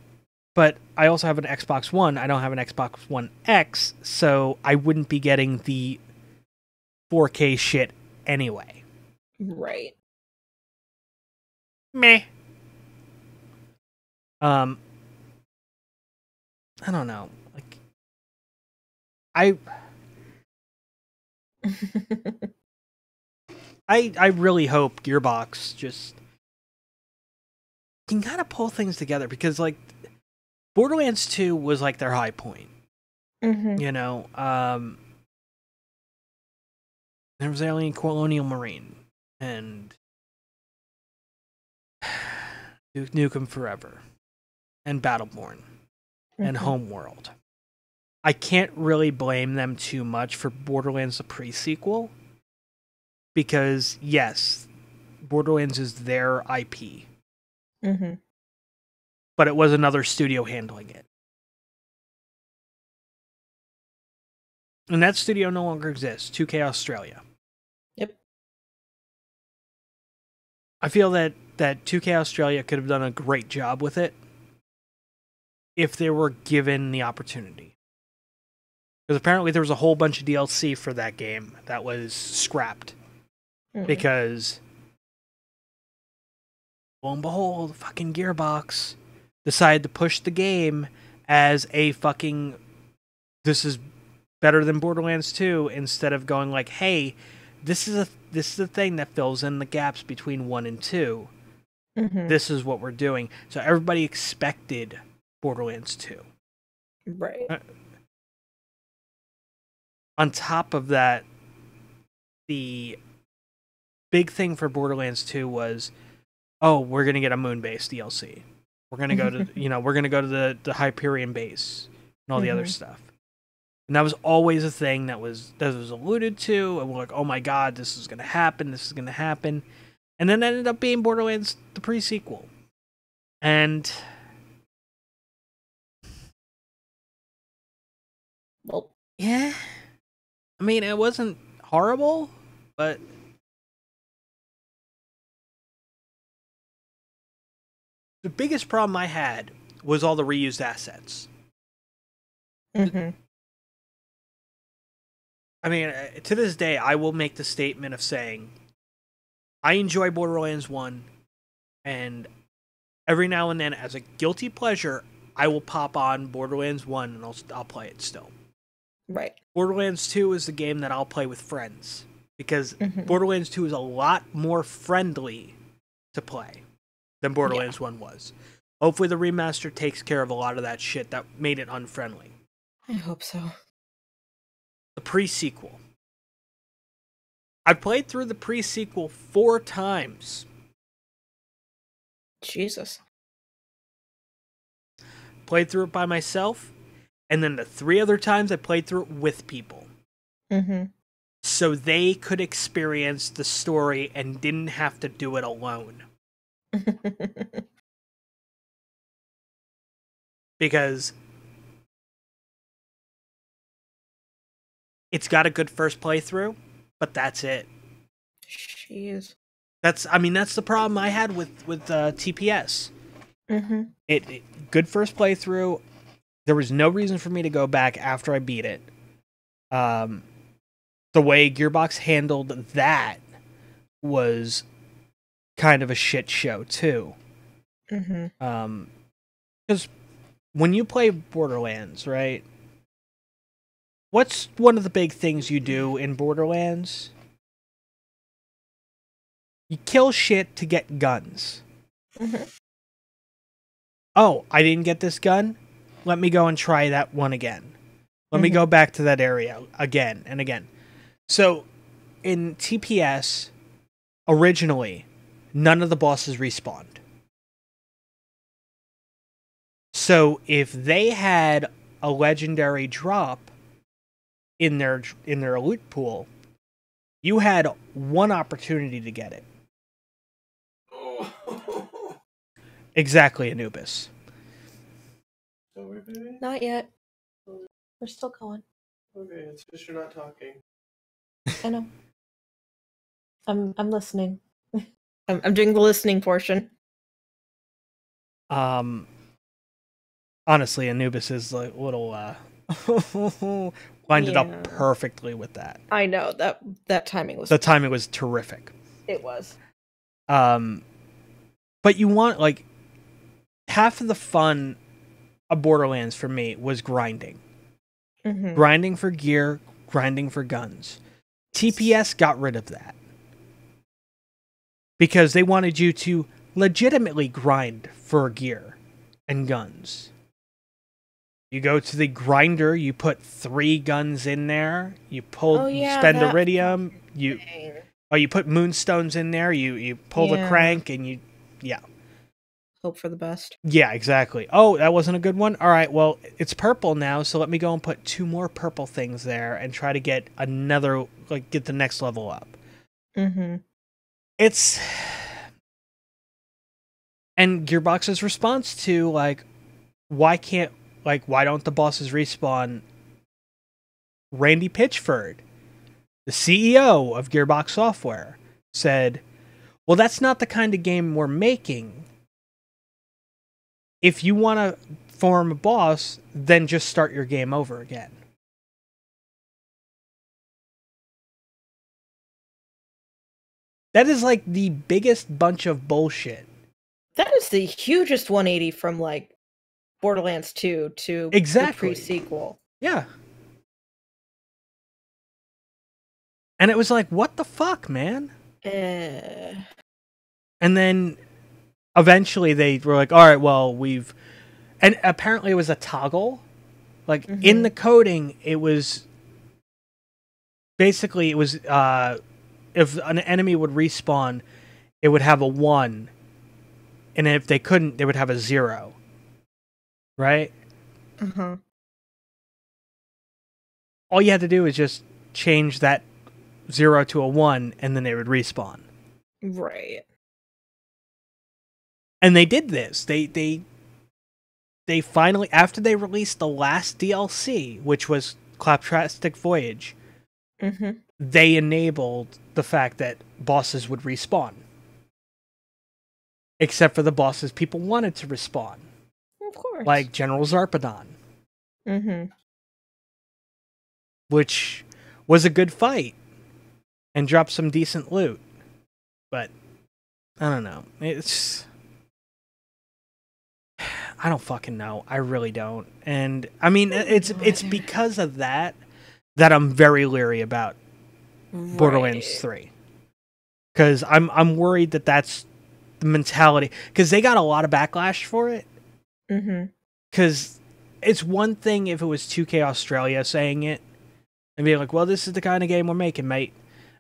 But I also have an Xbox One. I don't have an Xbox One X, so I wouldn't be getting the 4K shit anyway. Right. Meh. I don't know. Like, I really hope Gearbox just can kind of pull things together, because like Borderlands 2 was like their high point. You know, there was Alien Colonial Marine and Duke Nukem Forever and Battleborn and Homeworld. I can't really blame them too much for Borderlands the pre-sequel, because yes, Borderlands is their IP. But it was another studio handling it. And that studio no longer exists, 2K Australia. Yep. I feel that 2K Australia could have done a great job with it if they were given the opportunity. Because apparently there was a whole bunch of DLC for that game that was scrapped. Because, lo and behold, fucking Gearbox decided to push the game as a fucking, this is better than Borderlands 2, instead of going like, hey, this is a thing that fills in the gaps between 1 and 2. Mm-hmm. This is what we're doing. So everybody expected Borderlands 2. Right. On top of that, the big thing for Borderlands 2 was, oh, we're going to get a moon-based DLC. We're going to go to, we're going to go to the Hyperion base and all the other stuff. And that was always a thing that was alluded to, and we're like, oh my god, this is going to happen, this is going to happen. And then it ended up being Borderlands, the pre-sequel. And well, yeah. I mean, it wasn't horrible, but the biggest problem I had was all the reused assets. mm-hmm. I mean, to this day, I will make the statement of saying, I enjoy Borderlands 1, and every now and then, as a guilty pleasure, I will pop on Borderlands 1 and I'll play it still. Right. Borderlands 2 is the game that I'll play with friends, because Borderlands 2 is a lot more friendly to play than Borderlands 1 was. Hopefully the remaster takes care of a lot of that shit that made it unfriendly. I hope so. The pre-sequel. I played through the pre-sequel 4 times. Jesus. Played through it by myself, and then the 3 other times I played through it with people. So they could experience the story and didn't have to do it alone. Because it's got a good first playthrough, but that's it. Jeez. That's the problem I had with TPS. It good first playthrough. There was no reason for me to go back after I beat it. The way Gearbox handled that was kind of a shit show too. Because when you play Borderlands, right? What's one of the big things you do in Borderlands? You kill shit to get guns. Oh, I didn't get this gun? Let me go and try that one again. Let me go back to that area again and again. So, in TPS, originally, none of the bosses respawned. So, if they had a legendary drop in their loot pool, you had one opportunity to get it. Exactly, Anubis. Not yet. We're still going. Okay, it's just you're not talking. I know. I'm listening. I'm doing the listening portion. Honestly, Anubis is like little lined it up perfectly with that. I know that timing was. The timing was terrific. It was. But you want, like, half of the fun of Borderlands for me was grinding. Grinding for gear, grinding for guns. TPS got rid of that. Because they wanted you to legitimately grind for gear and guns. You go to the grinder, you put 3 guns in there, you spend iridium, you put moonstones in there, you pull the crank, and hope for the best. Yeah, exactly. Oh, that wasn't a good one? Alright, well, it's purple now, so let me go and put 2 more purple things there and try to get another, like, get the next level up. It's... And Gearbox's response to, like, why don't the bosses respawn? Randy Pitchford, the CEO of Gearbox Software, said, well, that's not the kind of game we're making. If you want to form a boss, then just start your game over again. That is like the biggest bunch of bullshit. That is the hugest 180 from, like, Borderlands 2 to Exactly. the pre-sequel. Yeah. And it was like, what the fuck, man? And then eventually they were like, all right, well, and apparently it was a toggle. Like, in the coding, it was... Basically, it was... if an enemy would respawn, it would have a 1. And if they couldn't, they would have a 0. Right? All you had to do is just change that 0 to a 1, and then they would respawn. Right. And they did this. They finally, after they released the last DLC, which was Claptrastic Voyage, they enabled the fact that bosses would respawn. Except for the bosses people wanted to respawn. Of course. Like General Zarpedon. Which was a good fight. And dropped some decent loot. But, I don't know. It's... I don't fucking know. I really don't. And, I mean, it's because of that I'm very leery about Borderlands 3. Because I'm worried that that's the mentality. Because they got a lot of backlash for it. Because it's one thing if it was 2K Australia saying it. And being like, well, this is the kind of game we're making, mate.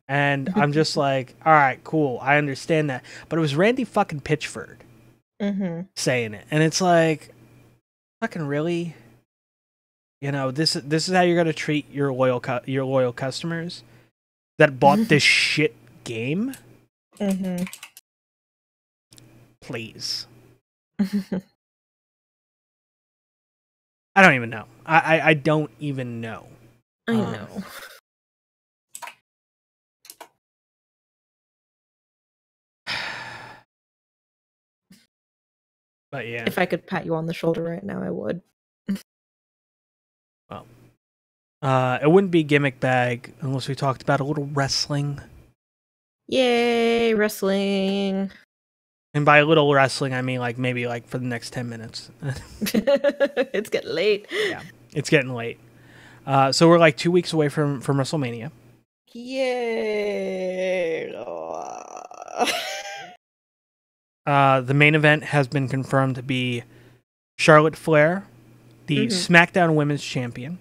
And I'm just like, all right, cool. I understand that. But it was Randy fucking Pitchford saying it. And it's like, fucking really? You know, this is how you're going to treat your loyal customers that bought this shit game? Please. I don't even know. I don't even know. I know. But yeah. If I could pat you on the shoulder right now, I would. Well, it wouldn't be Gimmick Bag unless we talked about a little wrestling. Yay, wrestling. And by a little wrestling, I mean like maybe like for the next 10 minutes. It's getting late. Yeah, it's getting late. So we're like 2 weeks away from WrestleMania. Yay. The main event has been confirmed to be Charlotte Flair, the SmackDown Women's Champion,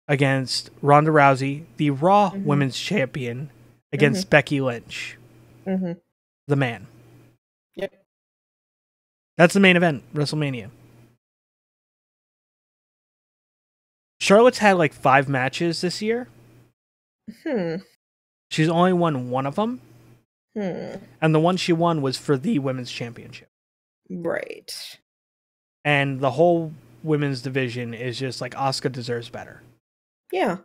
against Ronda Rousey, the Raw Women's Champion, against Becky Lynch, the man. Yep. That's the main event, WrestleMania. Charlotte's had like 5 matches this year. She's only won 1 of them. And the one she won was for the Women's Championship. Right. And the whole women's division is just like, Asuka deserves better. Yeah.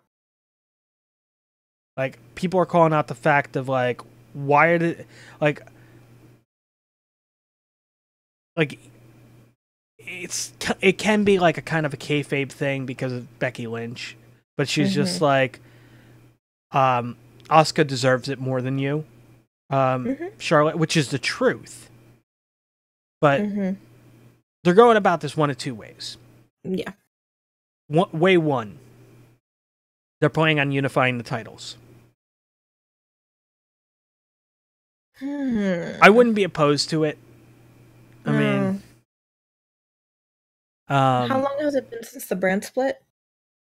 Like, people are calling out the fact of like, why did it, like it can be like a kind of a kayfabe thing because of Becky Lynch, but she's just like, Asuka deserves it more than you, Charlotte, which is the truth. But they're going about this one of 2 ways. Yeah. Way 1, they're planning on unifying the titles. I wouldn't be opposed to it. I mean, how long has it been since the brand split?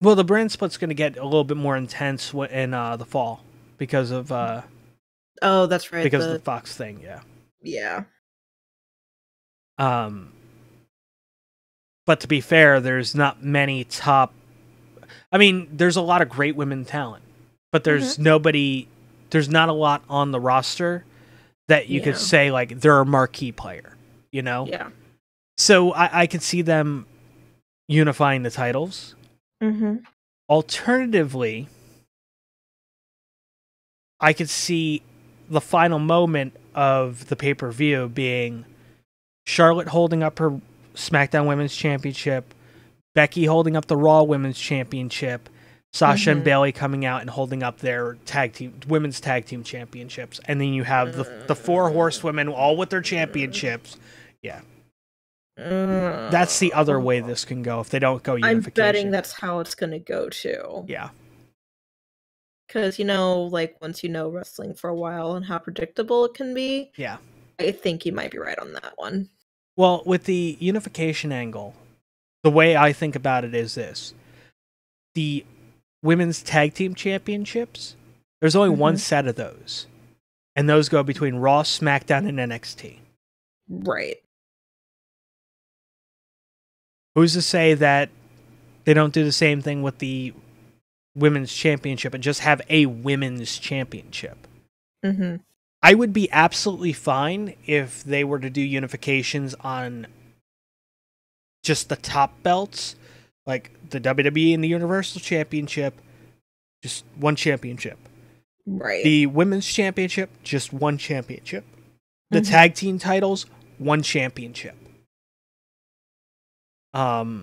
Well, the brand split's going to get a little bit more intense in the fall because of oh, that's right, because of the Fox thing. Yeah. But to be fair, there's not many top. I mean, there's a lot of great women talent, but there's nobody. There's not a lot on the roster that you could say like they're a marquee player. You know. Yeah. So I could see them unifying the titles. Alternatively, I could see the final moment of the pay-per-view being Charlotte holding up her SmackDown Women's Championship, Becky holding up the Raw Women's Championship, Sasha and Bayley coming out and holding up their women's tag team championships, and then you have the 4 horsewomen all with their championships. Yeah. That's the other way this can go if they don't go unification. I'm betting that's how it's gonna go too. Yeah. Because, like, once you know wrestling for a while and how predictable it can be, Yeah. I think you might be right on that one. Well, with the unification angle, the way I think about it is this. The women's tag team championships, there's only one set of those. And those go between Raw, SmackDown, and NXT. Right. Who's to say that they don't do the same thing with the women's championship and just have a women's championship? Mm-hmm. I would be absolutely fine if they were to do unifications on just the top belts, like the WWE and the Universal Championship, just one championship. Right. The women's championship, just one championship. The tag team titles, one championship. Because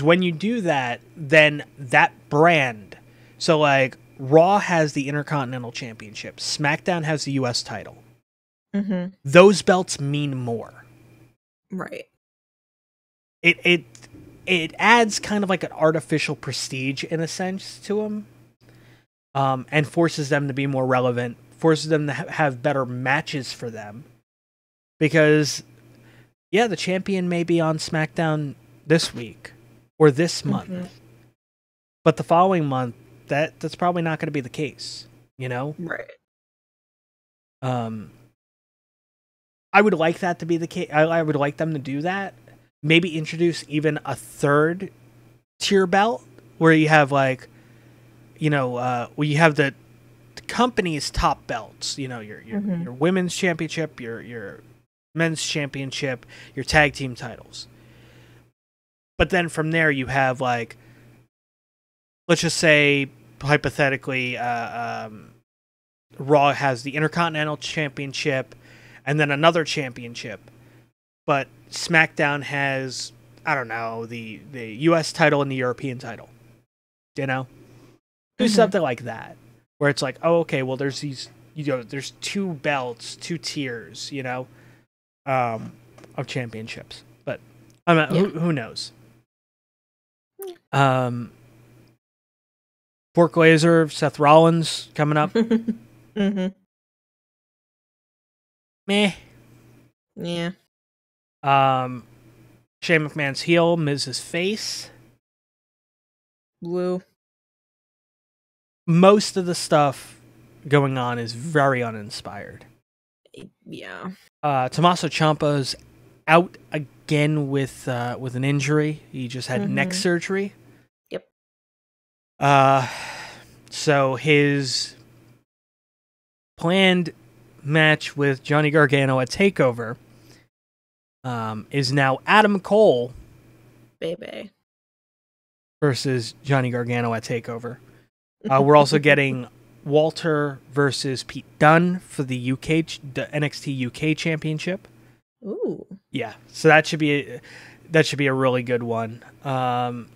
when you do that, then that brand, so like Raw has the Intercontinental Championship, SmackDown has the US title. Those belts mean more. Right. It adds kind of like an artificial prestige in a sense to them, and forces them to be more relevant, forces them to have better matches for them. Because, yeah, the champion may be on SmackDown this week or this month, but the following month, that's probably not going to be the case, Right. I would like that to be the case. I would like them to do that. Maybe introduce even a third tier belt where you have where you have the company's top belts. Your women's championship, your men's championship, your tag team titles. But then from there you have let's just say hypothetically, Raw has the Intercontinental Championship and then another championship. But SmackDown has, I don't know, the US title and the European title. Do something like that. Where it's like, oh, okay, well, there's these, there's two belts, two tiers, of championships. But, who knows? Bork Lesnar, Seth Rollins coming up. Meh. Yeah. Shane McMahon's heel, Miz's face. Woo. Most of the stuff going on is very uninspired. Yeah. Tommaso Ciampa's out again with an injury. He just had neck surgery. Yep. So his planned match with Johnny Gargano at TakeOver is now Adam Cole Baby versus Johnny Gargano at TakeOver. We're also getting Walter versus Pete Dunne for the NXT UK Championship. Ooh. Yeah, so that should be a really good one.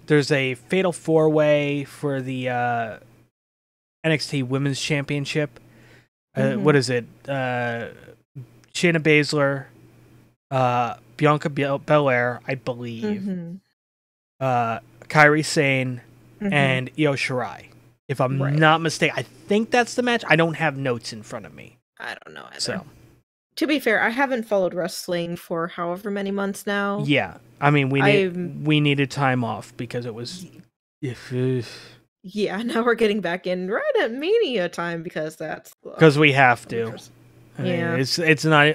There's a Fatal 4-Way for the NXT Women's Championship. What is it? Shayna Baszler, Bianca Belair, I believe, Kairi Sane, and Io Shirai. If I'm not mistaken, I think that's the match. I don't have notes in front of me. I don't know either. So, to be fair, I haven't followed wrestling for however many months now. Yeah, I mean we needed time off because it was. Yeah, now we're getting back in right at Mania time because we have to. Yeah, it's not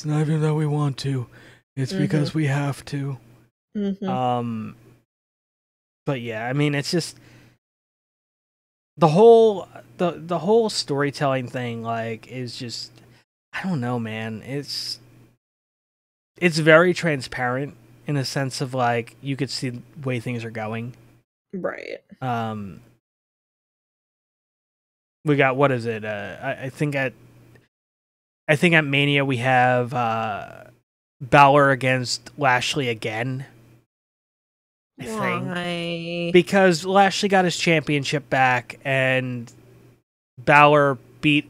even that we want to. It's because we have to. But yeah, I mean, it's just the whole storytelling thing. Is just, I don't know, man. It's very transparent in a sense of you could see the way things are going. Right. We got, what is it? I think at Mania we have Balor against Lashley again. I think because Lashley got his championship back and Balor beat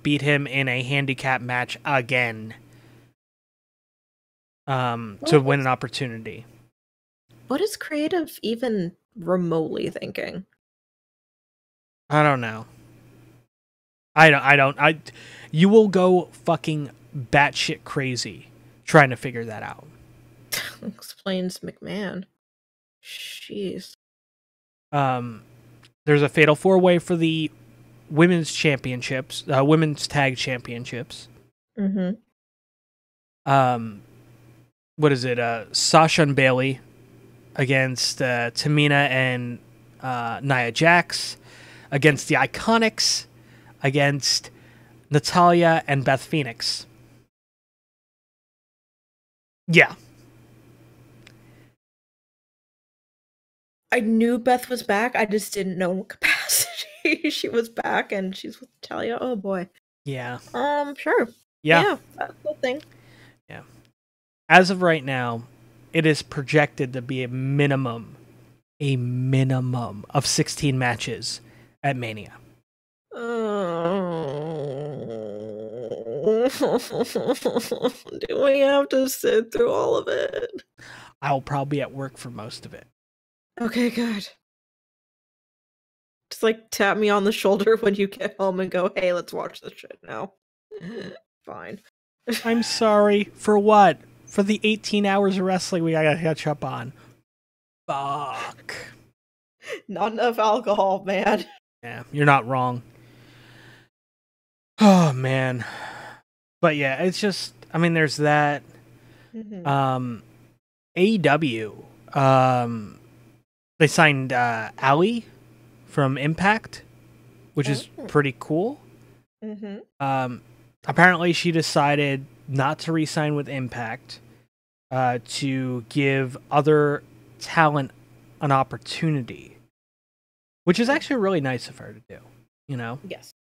him in a handicap match again. to win an opportunity. What is creative even remotely thinking? I don't know. You will go fucking batshit crazy trying to figure that out. Explains McMahon. Jeez. There's a fatal 4-way for the women's championships, women's tag championships. Mm-hmm. What is it? Sasha and Bailey against Tamina and Nia Jax, against the Iconics, against Natalya and Beth Phoenix. Yeah. I knew Beth was back. I just didn't know what capacity she was back, and she's with Talia. Oh boy. Yeah. Sure. Yeah. That's the thing. Yeah. As of right now, it is projected to be a minimum of 16 matches at Mania. Do we have to sit through all of it? I'll probably be at work for most of it. Okay, good. Just like tap me on the shoulder when you get home and go, hey, let's watch this shit now. Fine. I'm sorry. For what? For the 18 hours of wrestling we gotta catch up on. Fuck. Not enough alcohol, man. Yeah, you're not wrong. Oh, man. But yeah, it's just, I mean, there's that. Mm-hmm. AEW, they signed Ali from Impact, which is pretty cool. Mm-hmm. Apparently she decided not to re-sign with Impact to give other talent an opportunity, which is actually really nice of her to do, you know? Yes.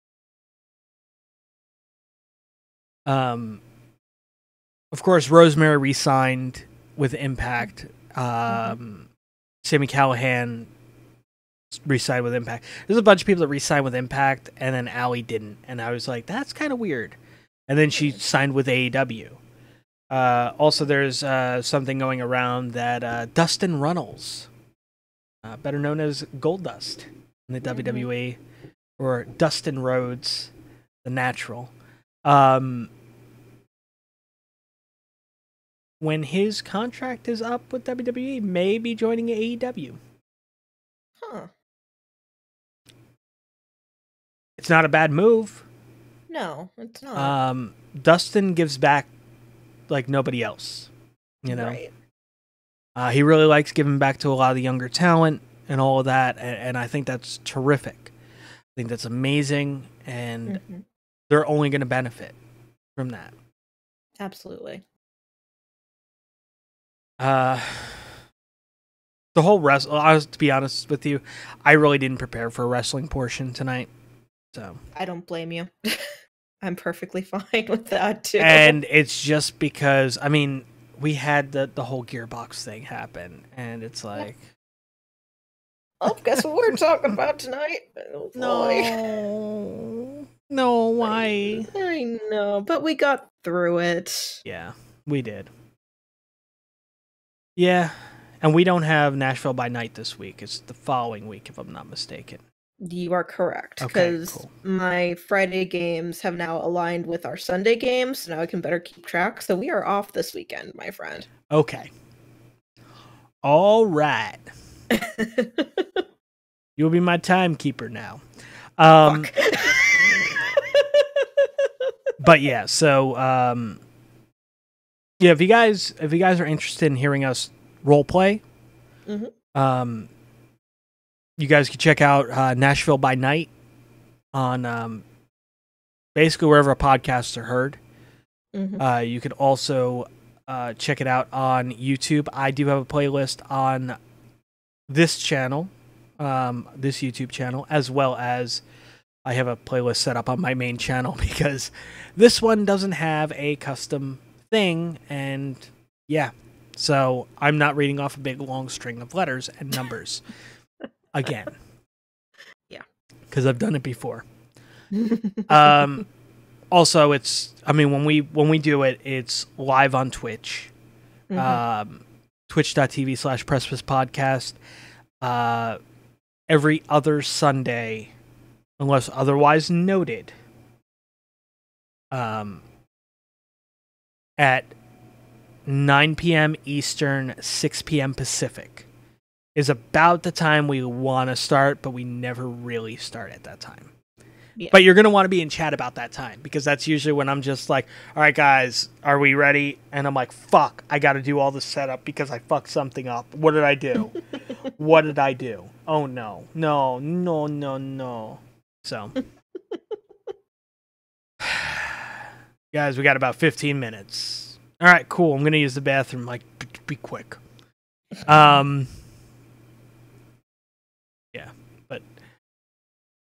Of course, Rosemary re-signed with Impact. Sami Callihan re-signed with Impact. There's a bunch of people that re-signed with Impact, and then Ali didn't. And I was like, that's kind of weird. And then she signed with AEW. Also, there's something going around that Dustin Runnels, better known as Goldust in the WWE, or Dustin Rhodes, the Natural, when his contract is up with WWE, may be joining AEW. Huh. It's not a bad move. No, it's not. Dustin gives back like nobody else, you know? Right. He really likes giving back to a lot of the younger talent and all of that, and I think that's terrific. I think that's amazing, and they're only going to benefit from that. Absolutely. The whole to be honest with you, I really didn't prepare for a wrestling portion tonight, so I don't blame you. I'm perfectly fine with that too. And it's just because, I mean, we had the whole Gearbox thing happen, and it's like, oh, guess what we're talking about tonight? Oh, no, why? I know, but we got through it. Yeah, we did. Yeah, and we don't have Nashville by Night this week. It's the following week, if I'm not mistaken. You are correct, Okay, because cool. my Friday games have now aligned with our Sunday games, so now I can better keep track. So we are off this weekend, my friend. Okay. All right. You'll be my timekeeper now. Fuck. But yeah, so yeah, if you guys are interested in hearing us role play, you guys can check out Nashville by Night on basically wherever podcasts are heard. You can also check it out on YouTube. I do have a playlist on this channel, this YouTube channel, as well as I have a playlist set up on my main channel because this one doesn't have a custom thing, and yeah, so I'm not reading off a big long string of letters and numbers again. Yeah, because I've done it before. Also, it's, I mean, when we do it, it's live on Twitch. Twitch.tv/Precipice Podcast. Every other Sunday, unless otherwise noted, at 9 p.m. Eastern, 6 p.m. Pacific is about the time we want to start, but we never really start at that time. Yeah. But you're going to want to be in chat about that time, because that's usually when I'm just like, all right, guys, are we ready? And I'm like, fuck, I got to do all the setup because I fucked something up. What did I do? What did I do? Oh, no. No. So, guys, we got about 15 minutes. All right, cool. I'm going to use the bathroom. Like, be quick. Yeah, but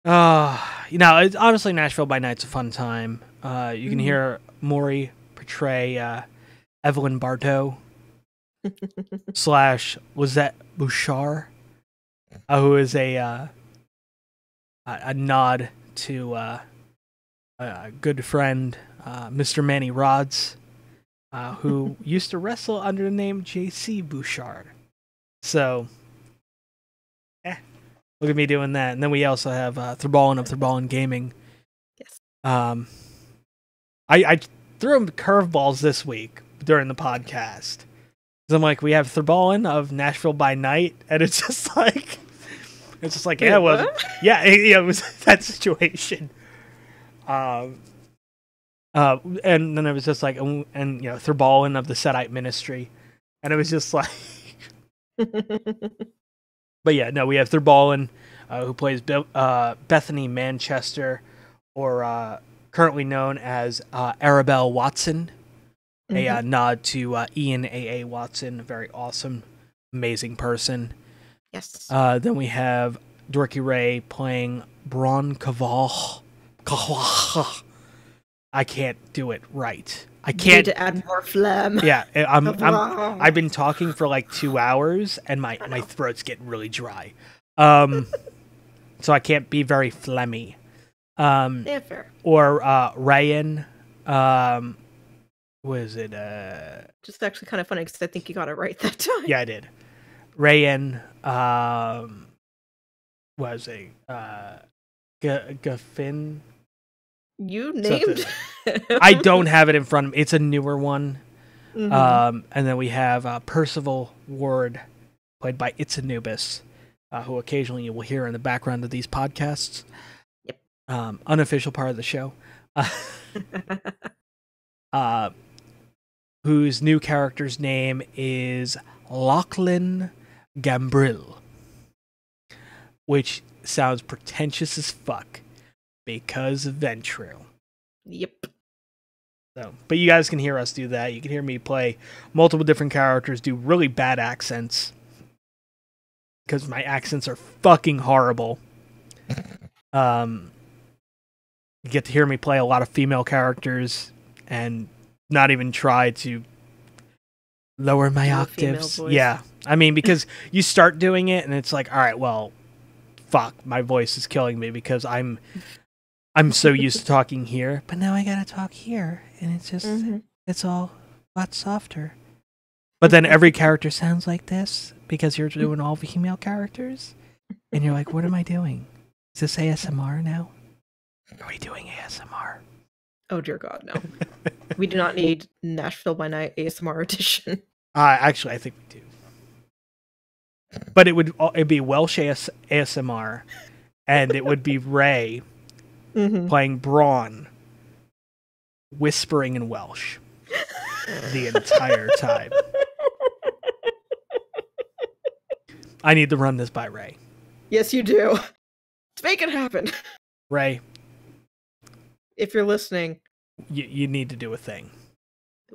it's honestly, Nashville by Night's a fun time. You can hear Mori portray Evelyn Bartow / was that Bouchard, who is a nod to a good friend, Mr. Manny Rods, who used to wrestle under the name JC Bouchard. So, look at me doing that. And then we also have Thurballin of Thurballin Gaming. Yes. I threw him curveballs this week during the podcast. So I'm like, we have Thurballin of Nashville by Night, and it's just like, Wait, yeah, well, it was that situation. And then it was just like, and Thurballin of the Setite Ministry, and it was just like. But yeah, no, we have Thurballin, who plays Bethany Manchester, or currently known as Arabelle Watson, a nod to Ian A.A. Watson, a very awesome, amazing person. Yes. Then we have Dorky Ray playing Braun Kaval. I can't do it right. I can't. Need to add more phlegm. Yeah, I've been talking for like 2 hours, and my throat's getting really dry. So I can't be very phlegmy. Yeah, fair. Or Ryan. Was it? Just actually kind of funny because I think you got it right that time. Yeah, I did. Ryan. Was it? Gaffin. You named. I don't have it in front of me. It's a newer one. Mm-hmm. And then we have Percival Ward, played by It's Anubis, who occasionally you will hear in the background of these podcasts. Yep. Unofficial part of the show. Whose new character's name is Lachlan Gambrill, which sounds pretentious as fuck because of Ventrue. Yep. So, but you guys can hear us do that. You can hear me play multiple different characters, do really bad accents, because my accents are fucking horrible. You get to hear me play a lot of female characters and not even try to lower my octaves. Yeah. I mean, because you start doing it and it's like, all right, well, fuck, my voice is killing me because I'm so used to talking here, but now I gotta talk here, and it's just, it's all a lot softer. But then every character sounds like this because you're doing all female characters, and you're like, what am I doing? Is this ASMR now? Are we doing ASMR? Oh dear God, no. We do not need Nashville by Night ASMR edition. Actually, I think we do. But it'd be Welsh ASMR, and it would be Ray playing Braun, whispering in Welsh the entire time. I need to run this by Ray. Yes, you do. Let's make it happen. Ray, if you're listening, you need to do a thing.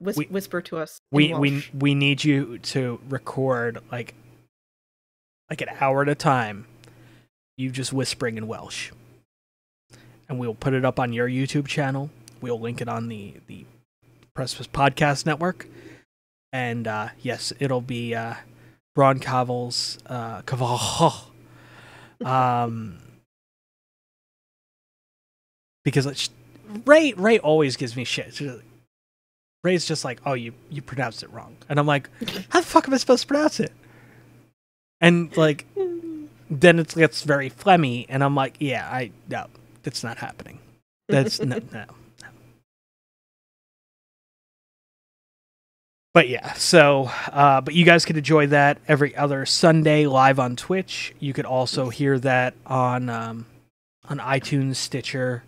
Whisper to us. We need you to record like an hour at a time. You just whispering in Welsh. And we'll put it up on your YouTube channel. We'll link it on the Precipice Podcast Network. And yes, it'll be Braun Caval's Caval. Because Ray always gives me shit. Ray's just like, oh, you pronounced it wrong. And I'm like, how the fuck am I supposed to pronounce it? And like, then it gets very phlegmy, and I'm like, yeah, no, that's not happening. That's no. But yeah, so, but you guys could enjoy that every other Sunday live on Twitch. You could also hear that on iTunes, Stitcher,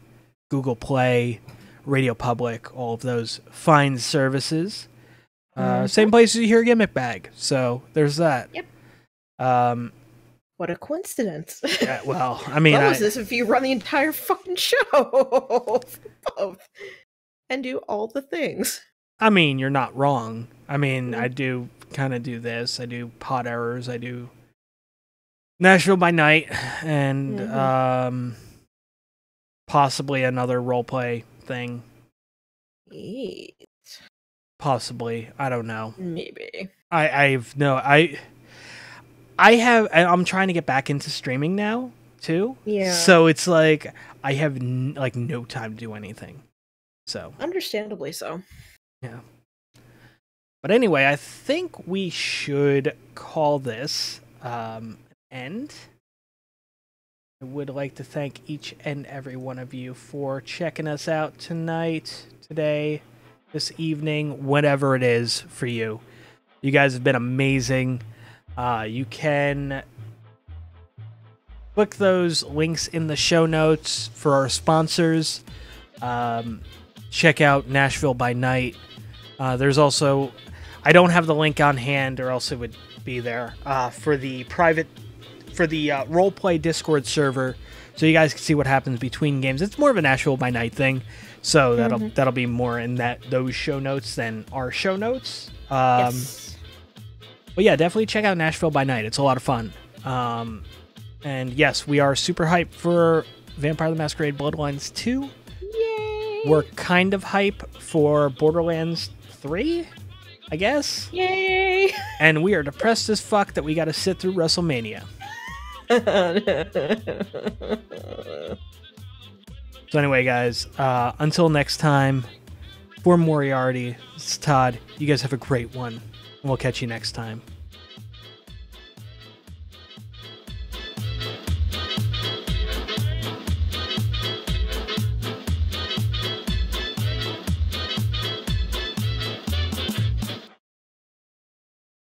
Google Play, Radio Public, all of those fine services. Same places you hear Gimmick Bag. So there's that. Yep. What a coincidence. Yeah, well, I mean, What was this if you run the entire fucking show both and do all the things? I mean, you're not wrong. I mean, I do kind of do this. I do Pod Errors. I do Nashville by Night, and possibly another roleplay thing. Eat. Possibly, I don't know. Maybe. I'm trying to get back into streaming now too. Yeah. So it's like I have no time to do anything. So understandably so. Yeah. But anyway, I think we should call this end. I would like to thank each and every one of you for checking us out tonight, today, this evening, whatever it is for you. You guys have been amazing. You can click those links in the show notes for our sponsors. Check out Nashville by Night. There's also, I don't have the link on hand, or else it would be there, for the roleplay Discord server, so you guys can see what happens between games. It's more of a Nashville by Night thing, so that'll be more in those show notes than our show notes. Yes. But yeah, definitely check out Nashville by Night. It's a lot of fun. And yes, we are super hyped for Vampire the Masquerade Bloodlines 2. Yay! We're kind of hype for Borderlands 3, I guess. Yay! And we are depressed as fuck that we got to sit through WrestleMania. So anyway, guys, until next time, for Moriarty, it's Todd. You guys have a great one, and we'll catch you next time.